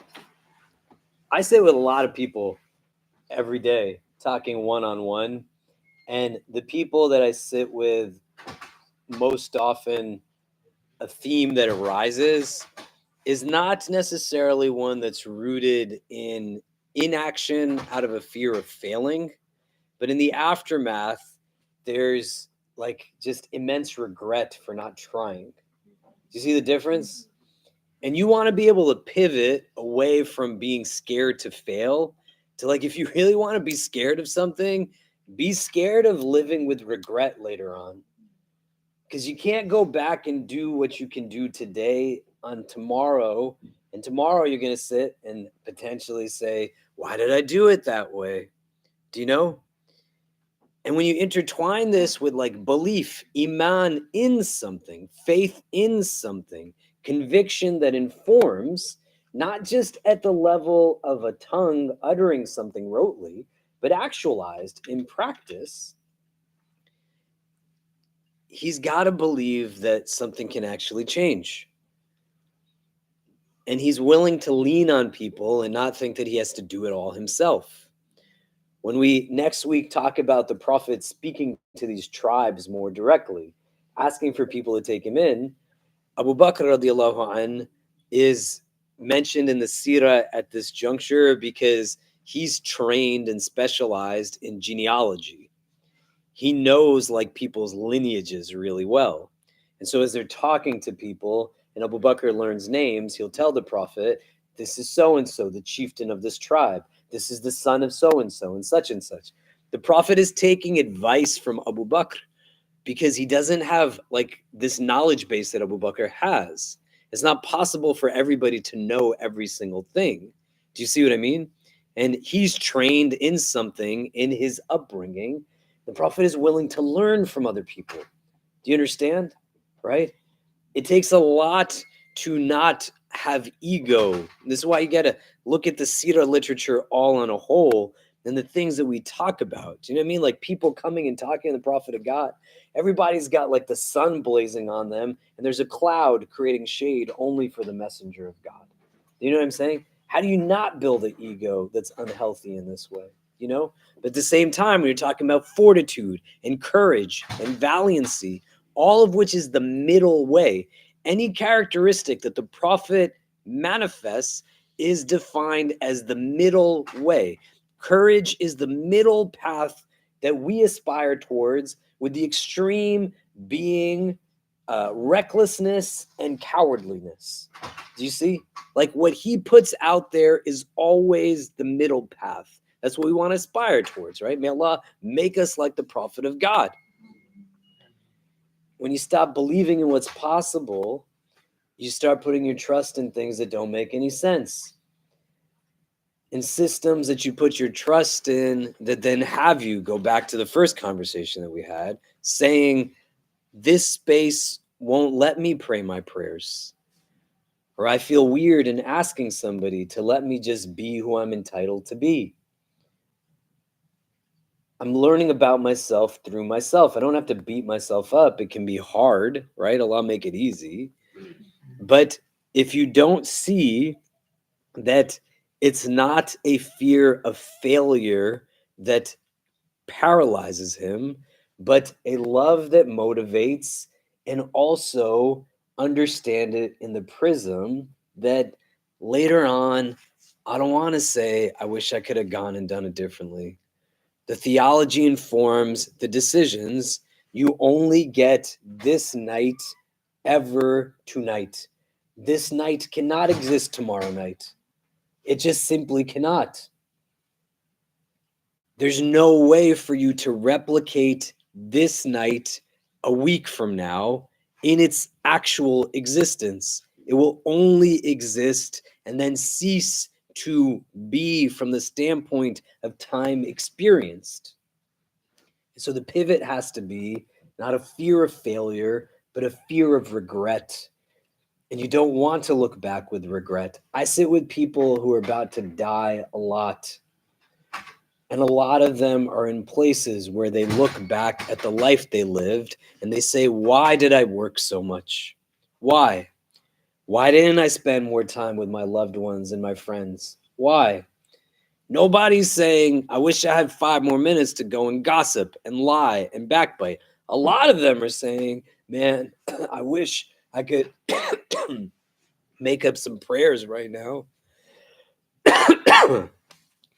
I sit with a lot of people every day talking one-on-one, and the people that I sit with most often, a theme that arises is not necessarily one that's rooted in inaction out of a fear of failing, but in the aftermath, there's like just immense regret for not trying. Do you see the difference? And you want to be able to pivot away from being scared to fail to like, if you really want to be scared of something, be scared of living with regret later on. Because you can't go back and do what you can do today on tomorrow. And tomorrow you're going to sit and potentially say, why did I do it that way? Do you know? And when you intertwine this with like belief, iman in something, faith in something, conviction that informs, not just at the level of a tongue uttering something rotely, but actualized in practice, he's got to believe that something can actually change. And he's willing to lean on people and not think that he has to do it all himself. When we next week talk about the prophet speaking to these tribes more directly, asking for people to take him in, Abu Bakr radiallahu anh is mentioned in the Seerah at this juncture because he's trained and specialized in genealogy. He knows like people's lineages really well. And so as they're talking to people and Abu Bakr learns names, he'll tell the prophet, this is so-and-so, the chieftain of this tribe. This is the son of so-and-so and such and such. The prophet is taking advice from Abu Bakr because he doesn't have like this knowledge base that Abu Bakr has. It's not possible for everybody to know every single thing. Do you see what I mean? And he's trained in something in his upbringing. The prophet is willing to learn from other people. Do you understand? Right? It takes a lot to not have ego. This is why you got to look at the Seerah literature all on a whole and the things that we talk about. Do you know what I mean? Like people coming and talking to the prophet of God. Everybody's got like the sun blazing on them and there's a cloud creating shade only for the messenger of God. You know what I'm saying? How do you not build an ego that's unhealthy in this way? You know? But at the same time, when you're talking about fortitude and courage and valiancy, all of which is the middle way. Any characteristic that the prophet manifests is defined as the middle way. Courage is the middle path that we aspire towards, with the extreme being recklessness and cowardliness. Do you see? Like what he puts out there is always the middle path. That's what we want to aspire towards, right? May Allah make us like the prophet of God. When you stop believing in what's possible, You start putting your trust in things that don't make any sense, in systems that you put your trust in that then have you go back to the first conversation that we had, saying, this space won't let me pray my prayers. Or I feel weird in asking somebody to let me just be who I'm entitled to be. I'm learning about myself through myself. I don't have to beat myself up. It can be hard, right? Allah make it easy. But if you don't see that it's not a fear of failure that paralyzes him, but a love that motivates, and also understand it in the prism that later on, I don't want to say, I wish I could have gone and done it differently. The theology informs the decisions. You only get this night ever tonight. This night cannot exist tomorrow night. It just simply cannot. There's no way for you to replicate this night a week from now in its actual existence. It will only exist and then cease to be from the standpoint of time experienced. So the pivot has to be not a fear of failure, but a fear of regret. And you don't want to look back with regret. I sit with people who are about to die a lot. And a lot of them are in places where they look back at the life they lived and they say, why did I work so much? Why? Why didn't I spend more time with my loved ones and my friends? Why? Nobody's saying, I wish I had 5 more minutes to go and gossip and lie and backbite. A lot of them are saying, man, I wish I could make up some prayers right now.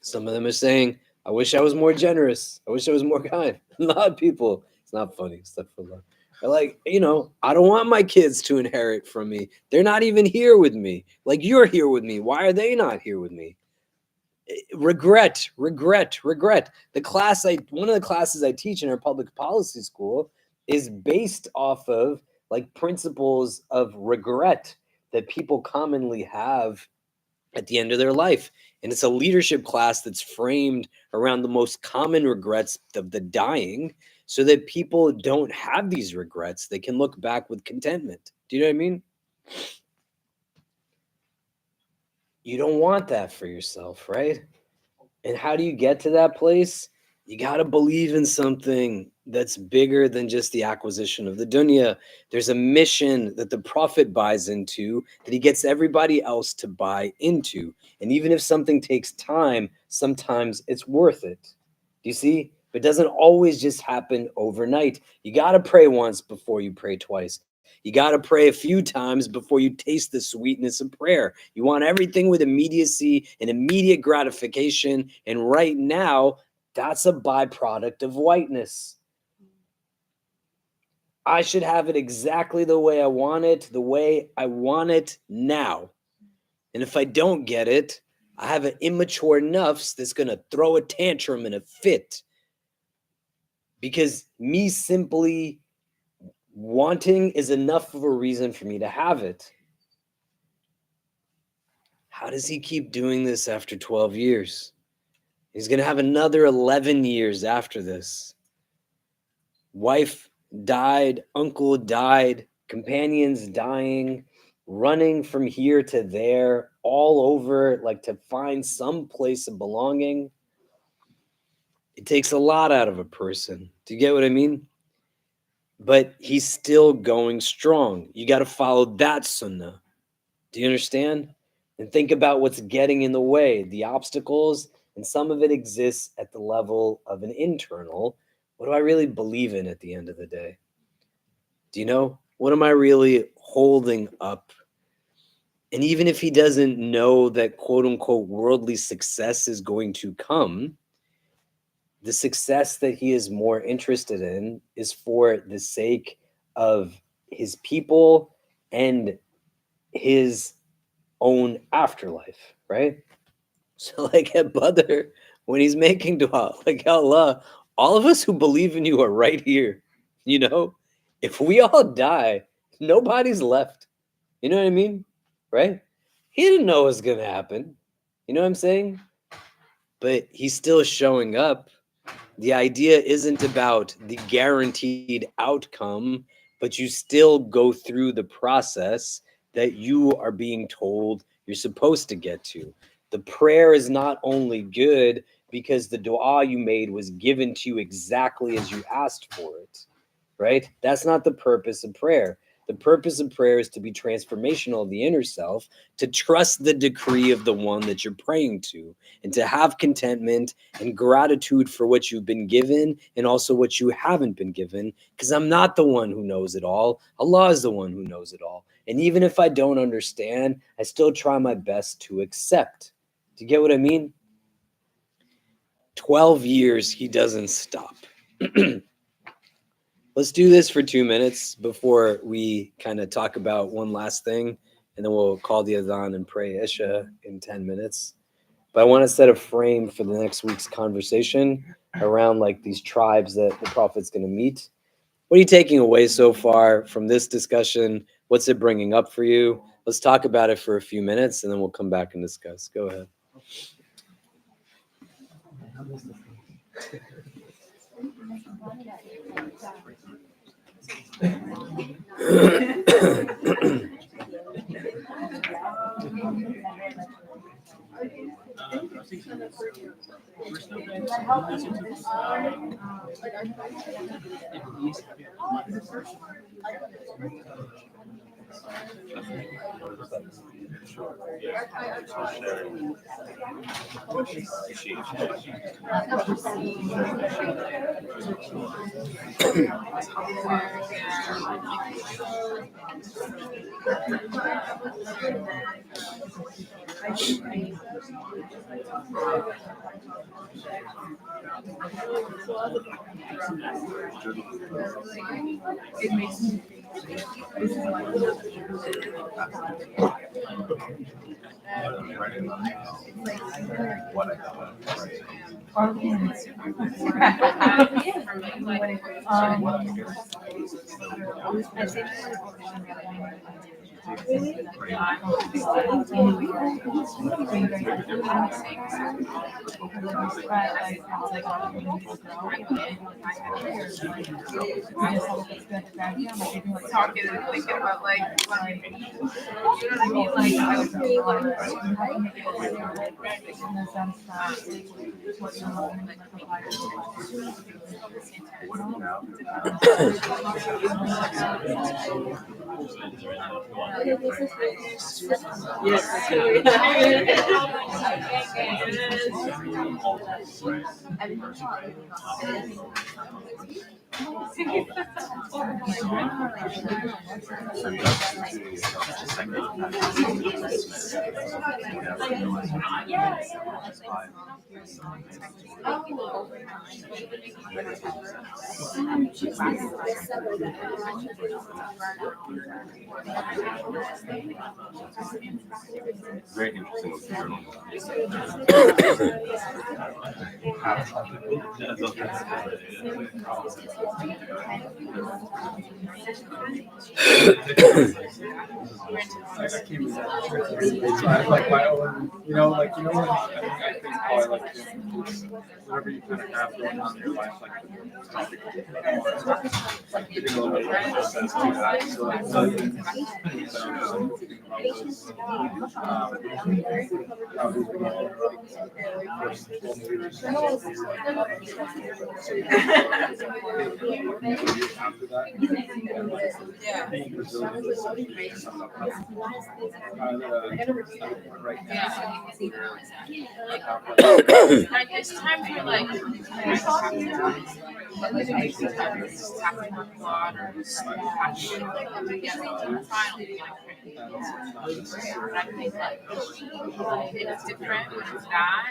Some of them are saying, I wish I was more generous. I wish I was more kind. A lot of people, it's not funny, except for love. They're like, I don't want my kids to inherit from me. They're not even here with me. Like, you're here with me. Why are they not here with me? Regret. One of the classes I teach in our public policy school is based off of like principles of regret that people commonly have at the end of their life. And it's a leadership class that's framed around the most common regrets of the dying so that people don't have these regrets. They can look back with contentment. Do you know what I mean? You don't want that for yourself, right? And how do you get to that place? You got to believe in something that's bigger than just the acquisition of the dunya. There's a mission that the prophet buys into that he gets everybody else to buy into. And even if something takes time, sometimes it's worth it. Do you see? But it doesn't always just happen overnight. You got to pray once before you pray twice. You got to pray a few times before you taste the sweetness of prayer. You want everything with immediacy and immediate gratification. And right now, that's a byproduct of whiteness. I should have it exactly the way I want it now. And if I don't get it, I have an immature nafs that's going to throw a tantrum in a fit. Because me simply wanting is enough of a reason for me to have it. How does he keep doing this after 12 years? He's going to have another 11 years after this. Wife died, uncle died, companions dying, running from here to there, all over, like to find some place of belonging. It takes a lot out of a person. Do you get what I mean? But he's still going strong. You got to follow that sunnah. Do you understand? And think about what's getting in the way, the obstacles, and some of it exists at the level of an internal. What do I really believe in at the end of the day? Do you know? What am I really holding up? And even if he doesn't know that quote unquote worldly success is going to come, the success that he is more interested in is for the sake of his people and his own afterlife, right? So like at Badr, when he's making dua, like Allah, all of us who believe in you are right here. If we all die, nobody's left. You know what I mean? Right? He didn't know it was going to happen. You know what I'm saying? But he's still showing up. The idea isn't about the guaranteed outcome, but you still go through the process that you are being told you're supposed to get to. The prayer is not only good because the dua you made was given to you exactly as you asked for it, right? That's not the purpose of prayer. The purpose of prayer is to be transformational of the inner self, to trust the decree of the one that you're praying to, and to have contentment and gratitude for what you've been given and also what you haven't been given, because I'm not the one who knows it all. Allah is the one who knows it all. And even if I don't understand, I still try my best to accept. Do you get what I mean? 12 years, he doesn't stop. Let's do this for 2 minutes before we kind of talk about one last thing, and then we'll call the adhan and pray Isha in 10 minutes. But I want to set a frame for the next week's conversation around like these tribes that the Prophet's going to meet. What are you taking away so far from this discussion? What's it bringing up for you? Let's talk about it for a few minutes, and then we'll come back and discuss. Go ahead. It makes me think this is like talking and thinking about like, you know what I mean? Like I was very interesting journal. I like my own, like when I think how I like whenever you kind of have going on in your life, like the topic like giving a little bit of sense to that. So like it's time for like it's different when it's not.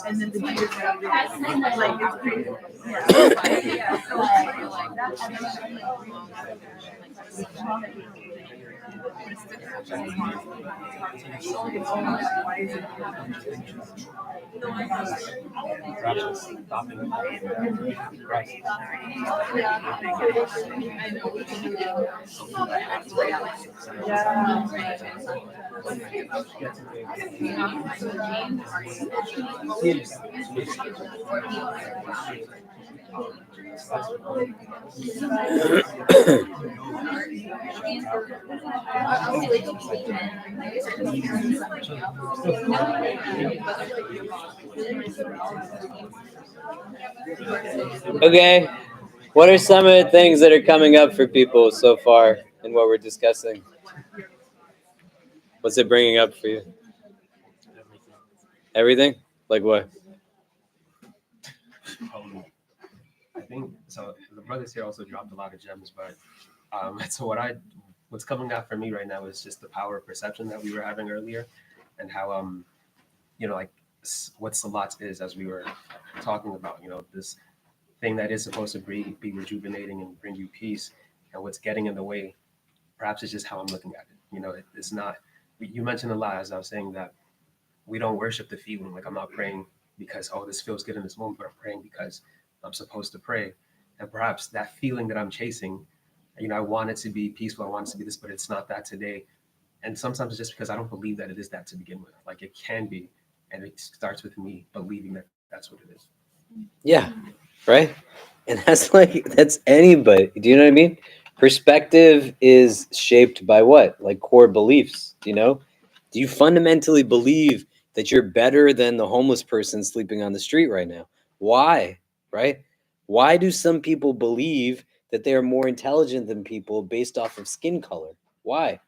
And then the beat is like this. Like it's crazy. Yeah. So like Okay. What are some of the things that are coming up for people so far in what we're discussing? What's it bringing up for you? Everything? Like what? I think so. The brothers here also dropped a lot of gems, but so what's coming out for me right now is just the power of perception that we were having earlier, and how like what salat is, as we were talking about. This thing that is supposed to be rejuvenating and bring you peace, and what's getting in the way, perhaps it's just how I'm looking at it. It's not. You mentioned a lot as I was saying that we don't worship the feeling. Like I'm not praying because this feels good in this moment, but I'm praying because I'm supposed to pray. And perhaps that feeling that I'm chasing, I want it to be peaceful. I want it to be this, but it's not that today. And sometimes it's just because I don't believe that it is that to begin with. Like it can be, and it starts with me believing that that's what it is. Yeah, right? And that's anybody. Do you know what I mean? Perspective is shaped by what? Like core beliefs, Do you fundamentally believe that you're better than the homeless person sleeping on the street right now? Why? Right? Why do some people believe that they are more intelligent than people based off of skin color? Why?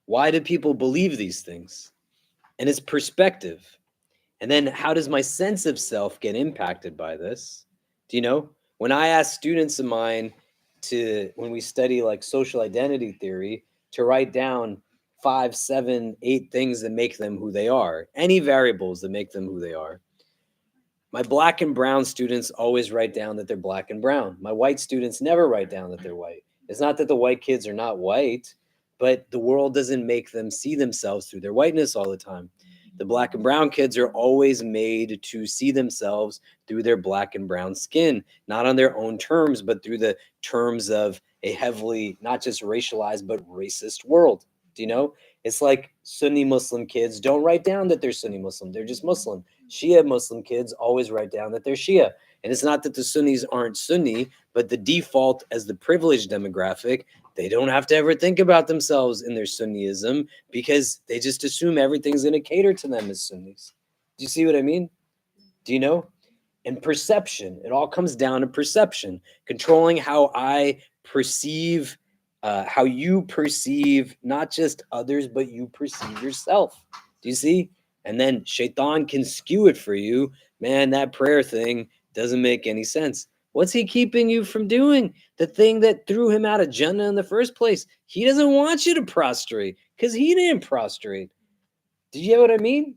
Why do people believe these things? And it's perspective. And then how does my sense of self get impacted by this? Do you know? When I ask students of mine when we study like social identity theory, to write down 5, 7, 8 things that make them who they are, any variables that make them who they are. My black and brown students always write down that they're black and brown. My white students never write down that they're white. It's not that the white kids are not white, but the world doesn't make them see themselves through their whiteness all the time. The black and brown kids are always made to see themselves through their black and brown skin, not on their own terms, but through the terms of a heavily, not just racialized, but racist world. Do you know? It's like Sunni Muslim kids don't write down that they're Sunni Muslim. They're just Muslim. Shia Muslim kids always write down that they're Shia. And it's not that the Sunnis aren't Sunni, but the default as the privileged demographic, they don't have to ever think about themselves in their Sunniism because they just assume everything's going to cater to them as Sunnis. Do you see what I mean? Do you know? And perception, it all comes down to perception, controlling how I perceive, how you perceive not just others, but you perceive yourself. Do you see? And then Shaitan can skew it for you. Man, that prayer thing doesn't make any sense. What's he keeping you from doing? The thing that threw him out of Jannah in the first place. He doesn't want you to prostrate because he didn't prostrate. Do you get what I mean?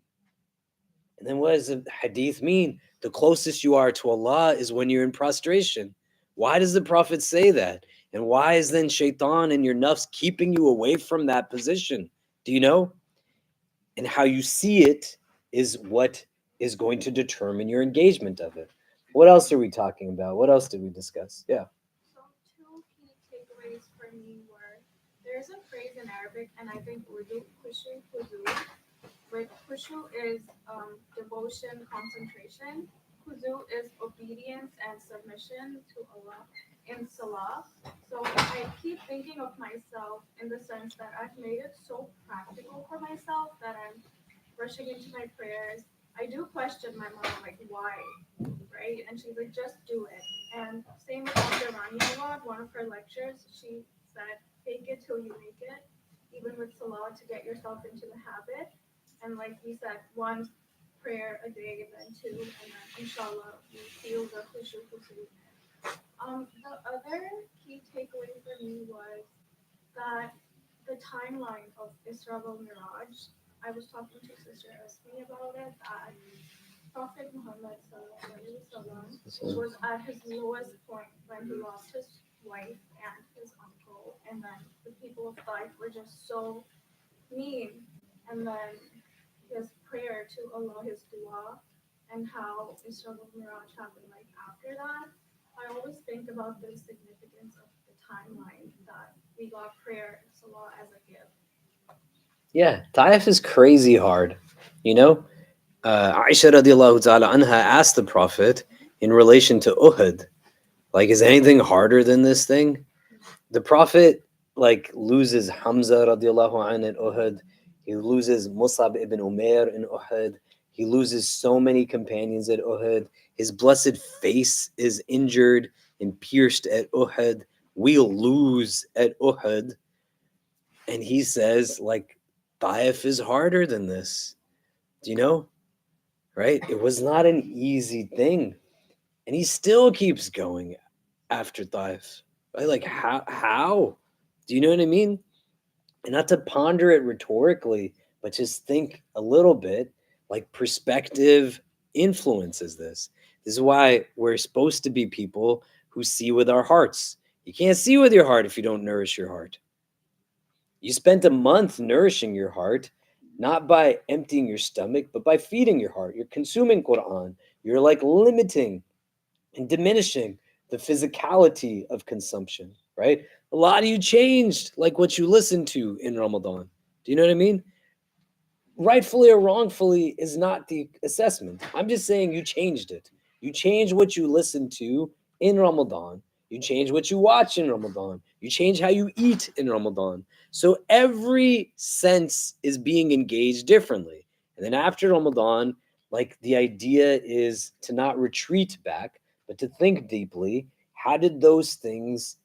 And then what does the hadith mean? The closest you are to Allah is when you're in prostration. Why does the Prophet say that? And why is then Shaitan and your nafs keeping you away from that position? Do you know? And how you see it is what is going to determine your engagement of it. What else are we talking about? What else did we discuss? Yeah. So two key takeaways for me were there's a phrase in Arabic and I think Urdu, khushu, hudu, where khushu is devotion, concentration. Huzu is obedience and submission to Allah in salah. So I keep thinking of myself in the sense that I've made it so practical for myself that I'm rushing into my prayers. I do question my mom, like, why? Right? And she's like, just do it. And same with Dr. Rania Awad, one of her lectures, she said, fake it till you make it, even with salah to get yourself into the habit. And like we said, one prayer a day, then two, and then inshallah, you feel the khushu khushu. The other key takeaway for me was that the timeline of Isra wal Miraj, I was talking to Sister Esme about it, that Prophet Muhammad sallam, was at his lowest point when he lost his wife and his uncle, and then the people of Taif were just so mean. And then his prayer to Allah, his dua, and how Isra wal Miraj happened like after that. I always think about the significance of the timeline that we got prayer and salah as a gift. Yeah, Taif is crazy hard. You know, Aisha radiallahu ta'ala anha asked the Prophet in relation to Uhud, like, is anything harder than this thing? The Prophet like loses Hamza radiallahu anh at Uhud. He loses Musab ibn Umair in Uhud. He loses so many companions at Uhud. His blessed face is injured and pierced at Uhud. We'll lose at Uhud. And he says, like, Taif is harder than this. Do you know? Right? It was not an easy thing. And he still keeps going after Taif. Right? Like, how? Do you know what I mean? And not to ponder it rhetorically, but just think a little bit, like, perspective influences this. This is why we're supposed to be people who see with our hearts. You can't see with your heart if you don't nourish your heart. You spent a month nourishing your heart, not by emptying your stomach, but by feeding your heart. You're consuming Quran. You're like limiting and diminishing the physicality of consumption, right? A lot of you changed like what you listened to in Ramadan. Do you know what I mean? Rightfully or wrongfully is not the assessment. I'm just saying you changed it. You change what you listen to in Ramadan. You change what you watch in Ramadan. You change how you eat in Ramadan. So every sense is being engaged differently. And then after Ramadan, like, the idea is to not retreat back, but to think deeply. How did those things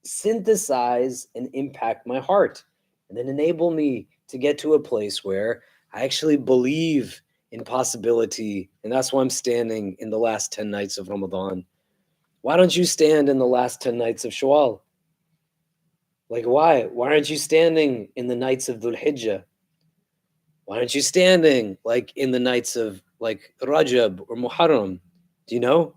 synthesize and impact my heart? And then enable me to get to a place where I actually believe in possibility. And that's why I'm standing in the last 10 nights of Ramadan. Why don't you stand in the last 10 nights of Shawwal? Like, why? Why aren't you standing in the nights of Dhul Hijjah? Why aren't you standing like in the nights of like Rajab or Muharram? Do you know?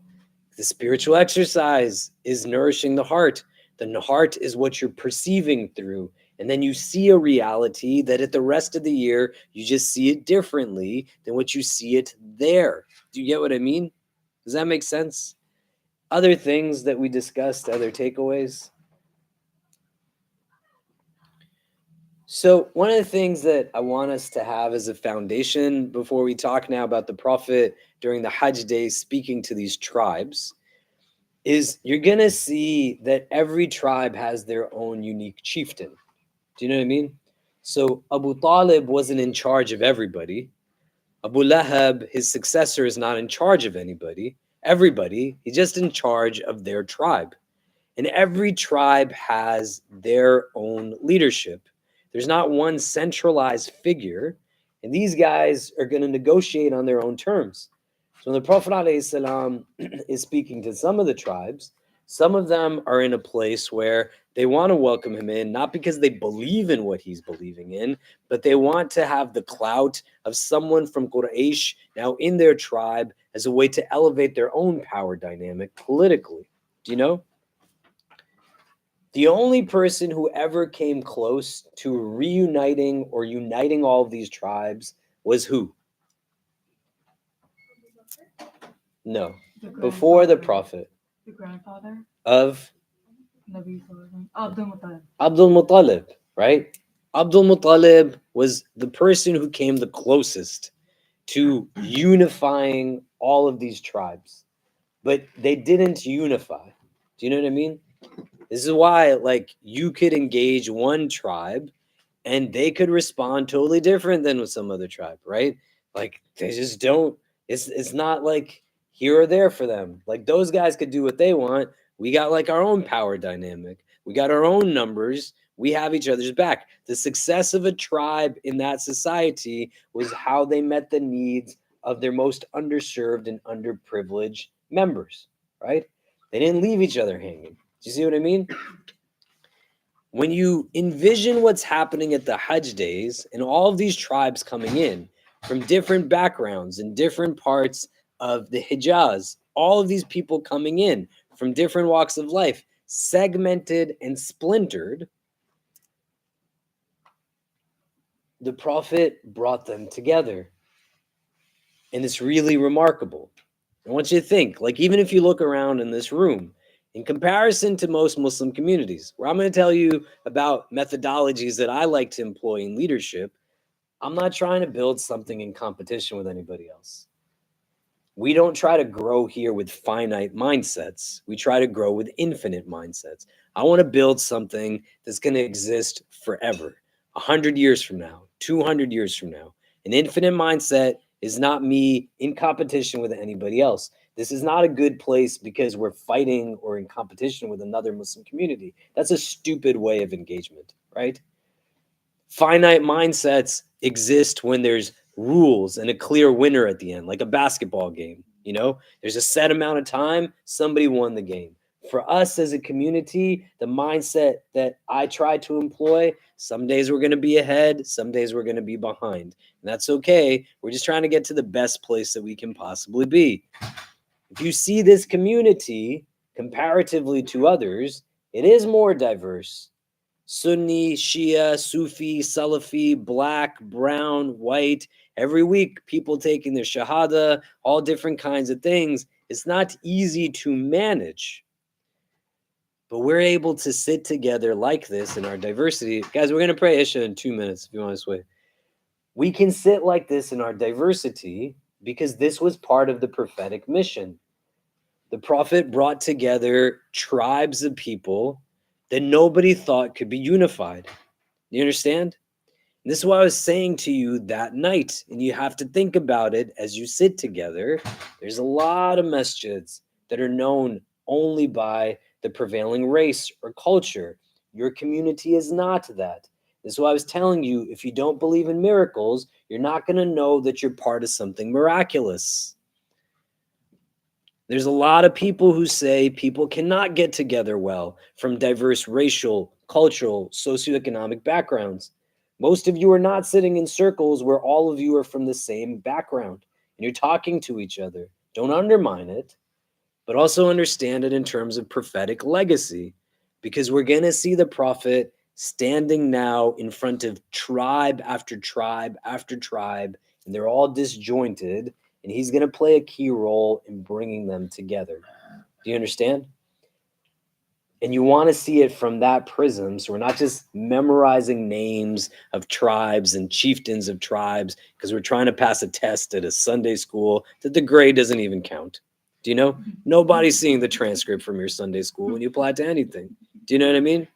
The spiritual exercise is nourishing the heart. The heart is what you're perceiving through. And then you see a reality that at the rest of the year, you just see it differently than what you see it there. Do you get what I mean? Does that make sense? Other things that we discussed, other takeaways? So, one of the things that I want us to have as a foundation before we talk now about the Prophet during the Hajj days speaking to these tribes is you're going to see that every tribe has their own unique chieftain. Do you know what I mean? So, Abu Talib wasn't in charge of everybody. Abu Lahab, his successor, is not in charge of everybody. He's just in charge of their tribe. And every tribe has their own leadership. There's not one centralized figure, and these guys are going to negotiate on their own terms. So when the Prophet ﷺ is speaking to some of the tribes, some of them are in a place where they want to welcome him in, not because they believe in what he's believing in, but they want to have the clout of someone from Quraysh now in their tribe as a way to elevate their own power dynamic politically. Do you know? The only person who ever came close to reuniting or uniting all of these tribes was who? No, The before the grandfather. prophet The grandfather. of Nabi Sallallahu Abdul Muttalib. Abdul Muttalib, right? Abdul Muttalib was the person who came the closest to unifying all of these tribes, but they didn't unify. Do you know what I mean? This is why, like, you could engage one tribe and they could respond totally different than with some other tribe, right? Like, they just don't. It's not like here or there for them. Like, those guys could do what they want. We got like our own power dynamic. We got our own numbers. We have each other's back. The success of a tribe in that society was how they met the needs of their most underserved and underprivileged members, right? They didn't leave each other hanging. Do you see what I mean? When you envision what's happening at the Hajj days and all of these tribes coming in from different backgrounds and different parts of the Hijaz, all of these people coming in from different walks of life, segmented and splintered, the Prophet brought them together. And it's really remarkable. I want you to think, like, even if you look around in this room, in comparison to most Muslim communities, where I'm going to tell you about methodologies that I like to employ in leadership, I'm not trying to build something in competition with anybody else. We don't try to grow here with finite mindsets. We try to grow with infinite mindsets. I want to build something that's going to exist forever, 100 years from now, 200 years from now. An infinite mindset is not me in competition with anybody else. This is not a good place because we're fighting or in competition with another Muslim community. That's a stupid way of engagement, right? Finite mindsets exist when there's rules and a clear winner at the end, like a basketball game. You know, there's a set amount of time, somebody won the game. For us as a community, the mindset that I try to employ, some days we're going to be ahead, some days we're going to be behind. And that's okay. We're just trying to get to the best place that we can possibly be. If you see this community comparatively to others, it is more diverse. Sunni, Shia, Sufi, Salafi, black, brown, white. Every week, people taking their Shahada, all different kinds of things. It's not easy to manage. But we're able to sit together like this in our diversity. Guys, we're going to pray Isha in 2 minutes if you want to sway. We can sit like this in our diversity because this was part of the prophetic mission. The prophet brought together tribes of people that nobody thought could be unified. You understand? And this is what I was saying to you that night. And you have to think about it as you sit together. There's a lot of masjids that are known only by the prevailing race or culture. Your community is not that. This is what I was telling you. If you don't believe in miracles, you're not going to know that you're part of something miraculous. There's a lot of people who say people cannot get together well from diverse racial, cultural, socioeconomic backgrounds. Most of you are not sitting in circles where all of you are from the same background and you're talking to each other. Don't undermine it, but also understand it in terms of prophetic legacy, because we're going to see the prophet standing now in front of tribe after tribe after tribe, and they're all disjointed. And he's going to play a key role in bringing them together. Do you understand? And you want to see it from that prism. So we're not just memorizing names of tribes and chieftains of tribes because we're trying to pass a test at a Sunday school that the grade doesn't even count. Do you know? Nobody's seeing the transcript from your Sunday school when you apply it to anything. Do you know what I mean?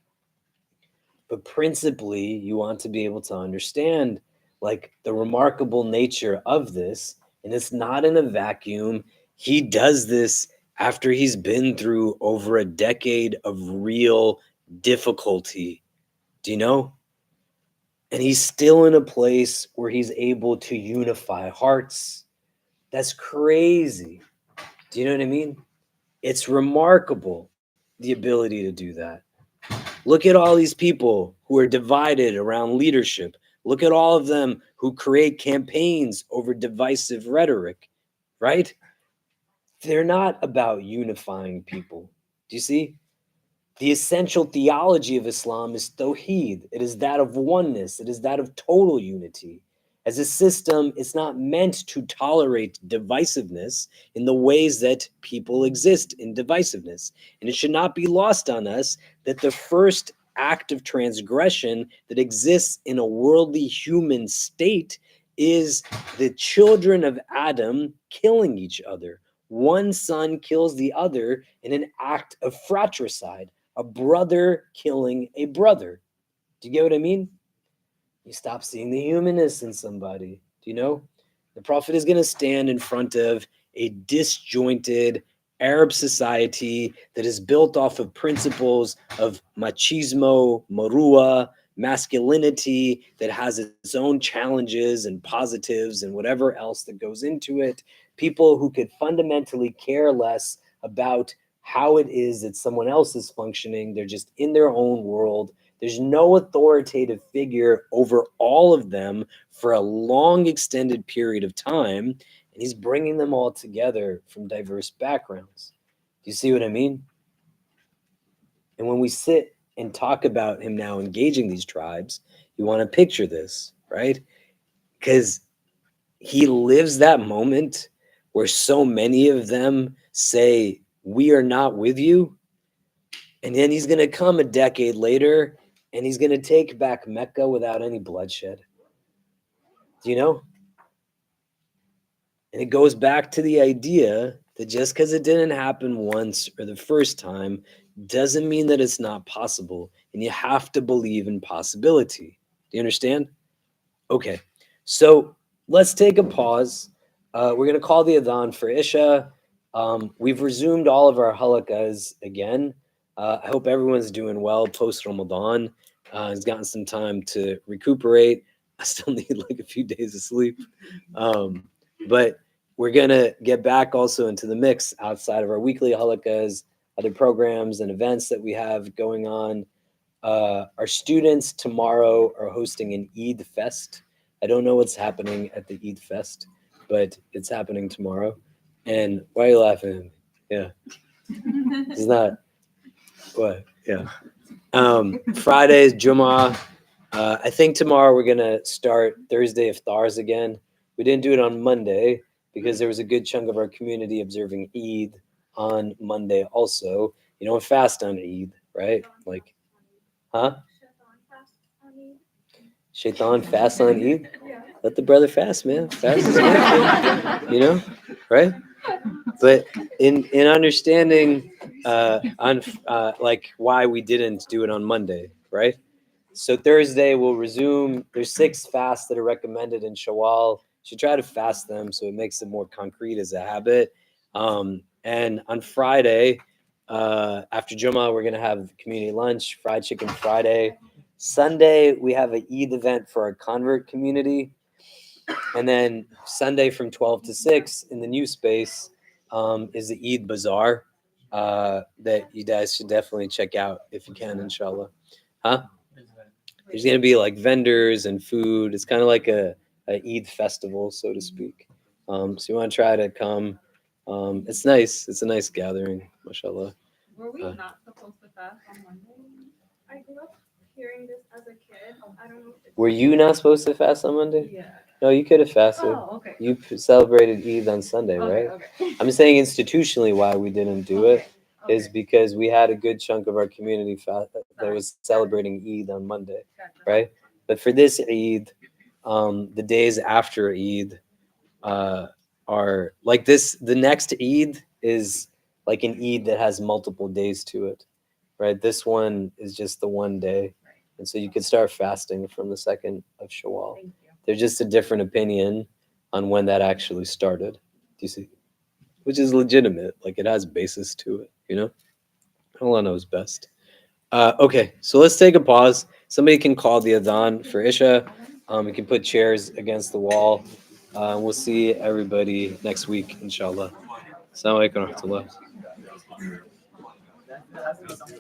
But principally, you want to be able to understand like the remarkable nature of this. And it's not in a vacuum. He does this after he's been through over a decade of real difficulty. Do you know? And he's still in a place where he's able to unify hearts. That's crazy. Do you know what I mean? It's remarkable, the ability to do that. Look at all these people who are divided around leadership. Look at all of them who create campaigns over divisive rhetoric, right? They're not about unifying people. Do you see? The essential theology of Islam is tawheed. It is that of oneness. It is that of total unity. As a system, it's not meant to tolerate divisiveness in the ways that people exist in divisiveness. And it should not be lost on us that the first act of transgression that exists in a worldly human state is the children of Adam killing each other. One son kills the other in an act of fratricide, a brother killing a brother. Do you get what I mean? You stop seeing the humanness in somebody. Do you know? The Prophet is going to stand in front of a disjointed Arab society that is built off of principles of machismo, marua, masculinity, that has its own challenges and positives and whatever else that goes into it. People who could fundamentally care less about how it is that someone else is functioning. They're just in their own world. There's no authoritative figure over all of them for a long extended period of time. And he's bringing them all together from diverse backgrounds. Do you see what I mean? And when we sit and talk about him now engaging these tribes, you want to picture this, right? Because he lives that moment where so many of them say, "We are not with you." And then he's going to come a decade later and he's going to take back Mecca without any bloodshed. Do you know? And it goes back to the idea that just because it didn't happen once or the first time doesn't mean that it's not possible. And you have to believe in possibility. Do you understand? Okay. So let's take a pause. We're going to call the Adhan for Isha. We've resumed all of our halakas again. I hope everyone's doing well post Ramadan. Has gotten some time to recuperate. I still need like a few days of sleep. But we're going to get back also into the mix outside of our weekly halakas, other programs and events that we have going on. Our students tomorrow are hosting an Eid Fest. I don't know what's happening at the Eid Fest, but it's happening tomorrow. And why are you laughing at me? Yeah. It's not what? Yeah. Friday is Jummah. I think tomorrow we're gonna start Thursday iftars again. We didn't do it on Monday because there was a good chunk of our community observing Eid on Monday also. You don't fast on Eid, right? Like, huh? Shaitan fast on Eid? Let the brother fast, man. Fast is good, you know, right? But in understanding on like why we didn't do it on Monday, right? So Thursday we'll resume. There's 6 fasts that are recommended in Shawwal. You should try to fast them so it makes it more concrete as a habit. And on Friday, after Jummah, we're gonna have community lunch, fried chicken Friday. Sunday we have an Eid event for our convert community, and then Sunday from 12 to 6 in the new space is the Eid Bazaar that you guys should definitely check out if you can, inshallah. Huh? There's gonna be like vendors and food. It's kind of like a Eid festival, so to speak. So you want to try to come. It's nice. It's a nice gathering, mashallah. Were we not supposed to fast on Monday? I grew up hearing this as a kid. I don't know if it's Were you not supposed to fast on Monday? Yeah. No, you could have fasted. Oh, okay. You celebrated Eid on Sunday, Okay, right? okay. I'm saying institutionally why we didn't do it Okay, is because we had a good chunk of our community that was celebrating Eid on Monday, gotcha. right? But for this Eid, the days after Eid are like this. The next Eid is like an Eid that has multiple days to it, right? This one is just the one day. And so you could start fasting from the 2nd of Shawwal. Thank you. There's just a different opinion on when that actually started. Do you see? Which is legitimate. Like it has basis to it, you know? Allah knows best. Okay, so let's take a pause. Somebody can call the Adhan for Isha. We can put chairs against the wall. We'll see everybody next week, inshallah. Assalamu alaikum wa rahmatullah.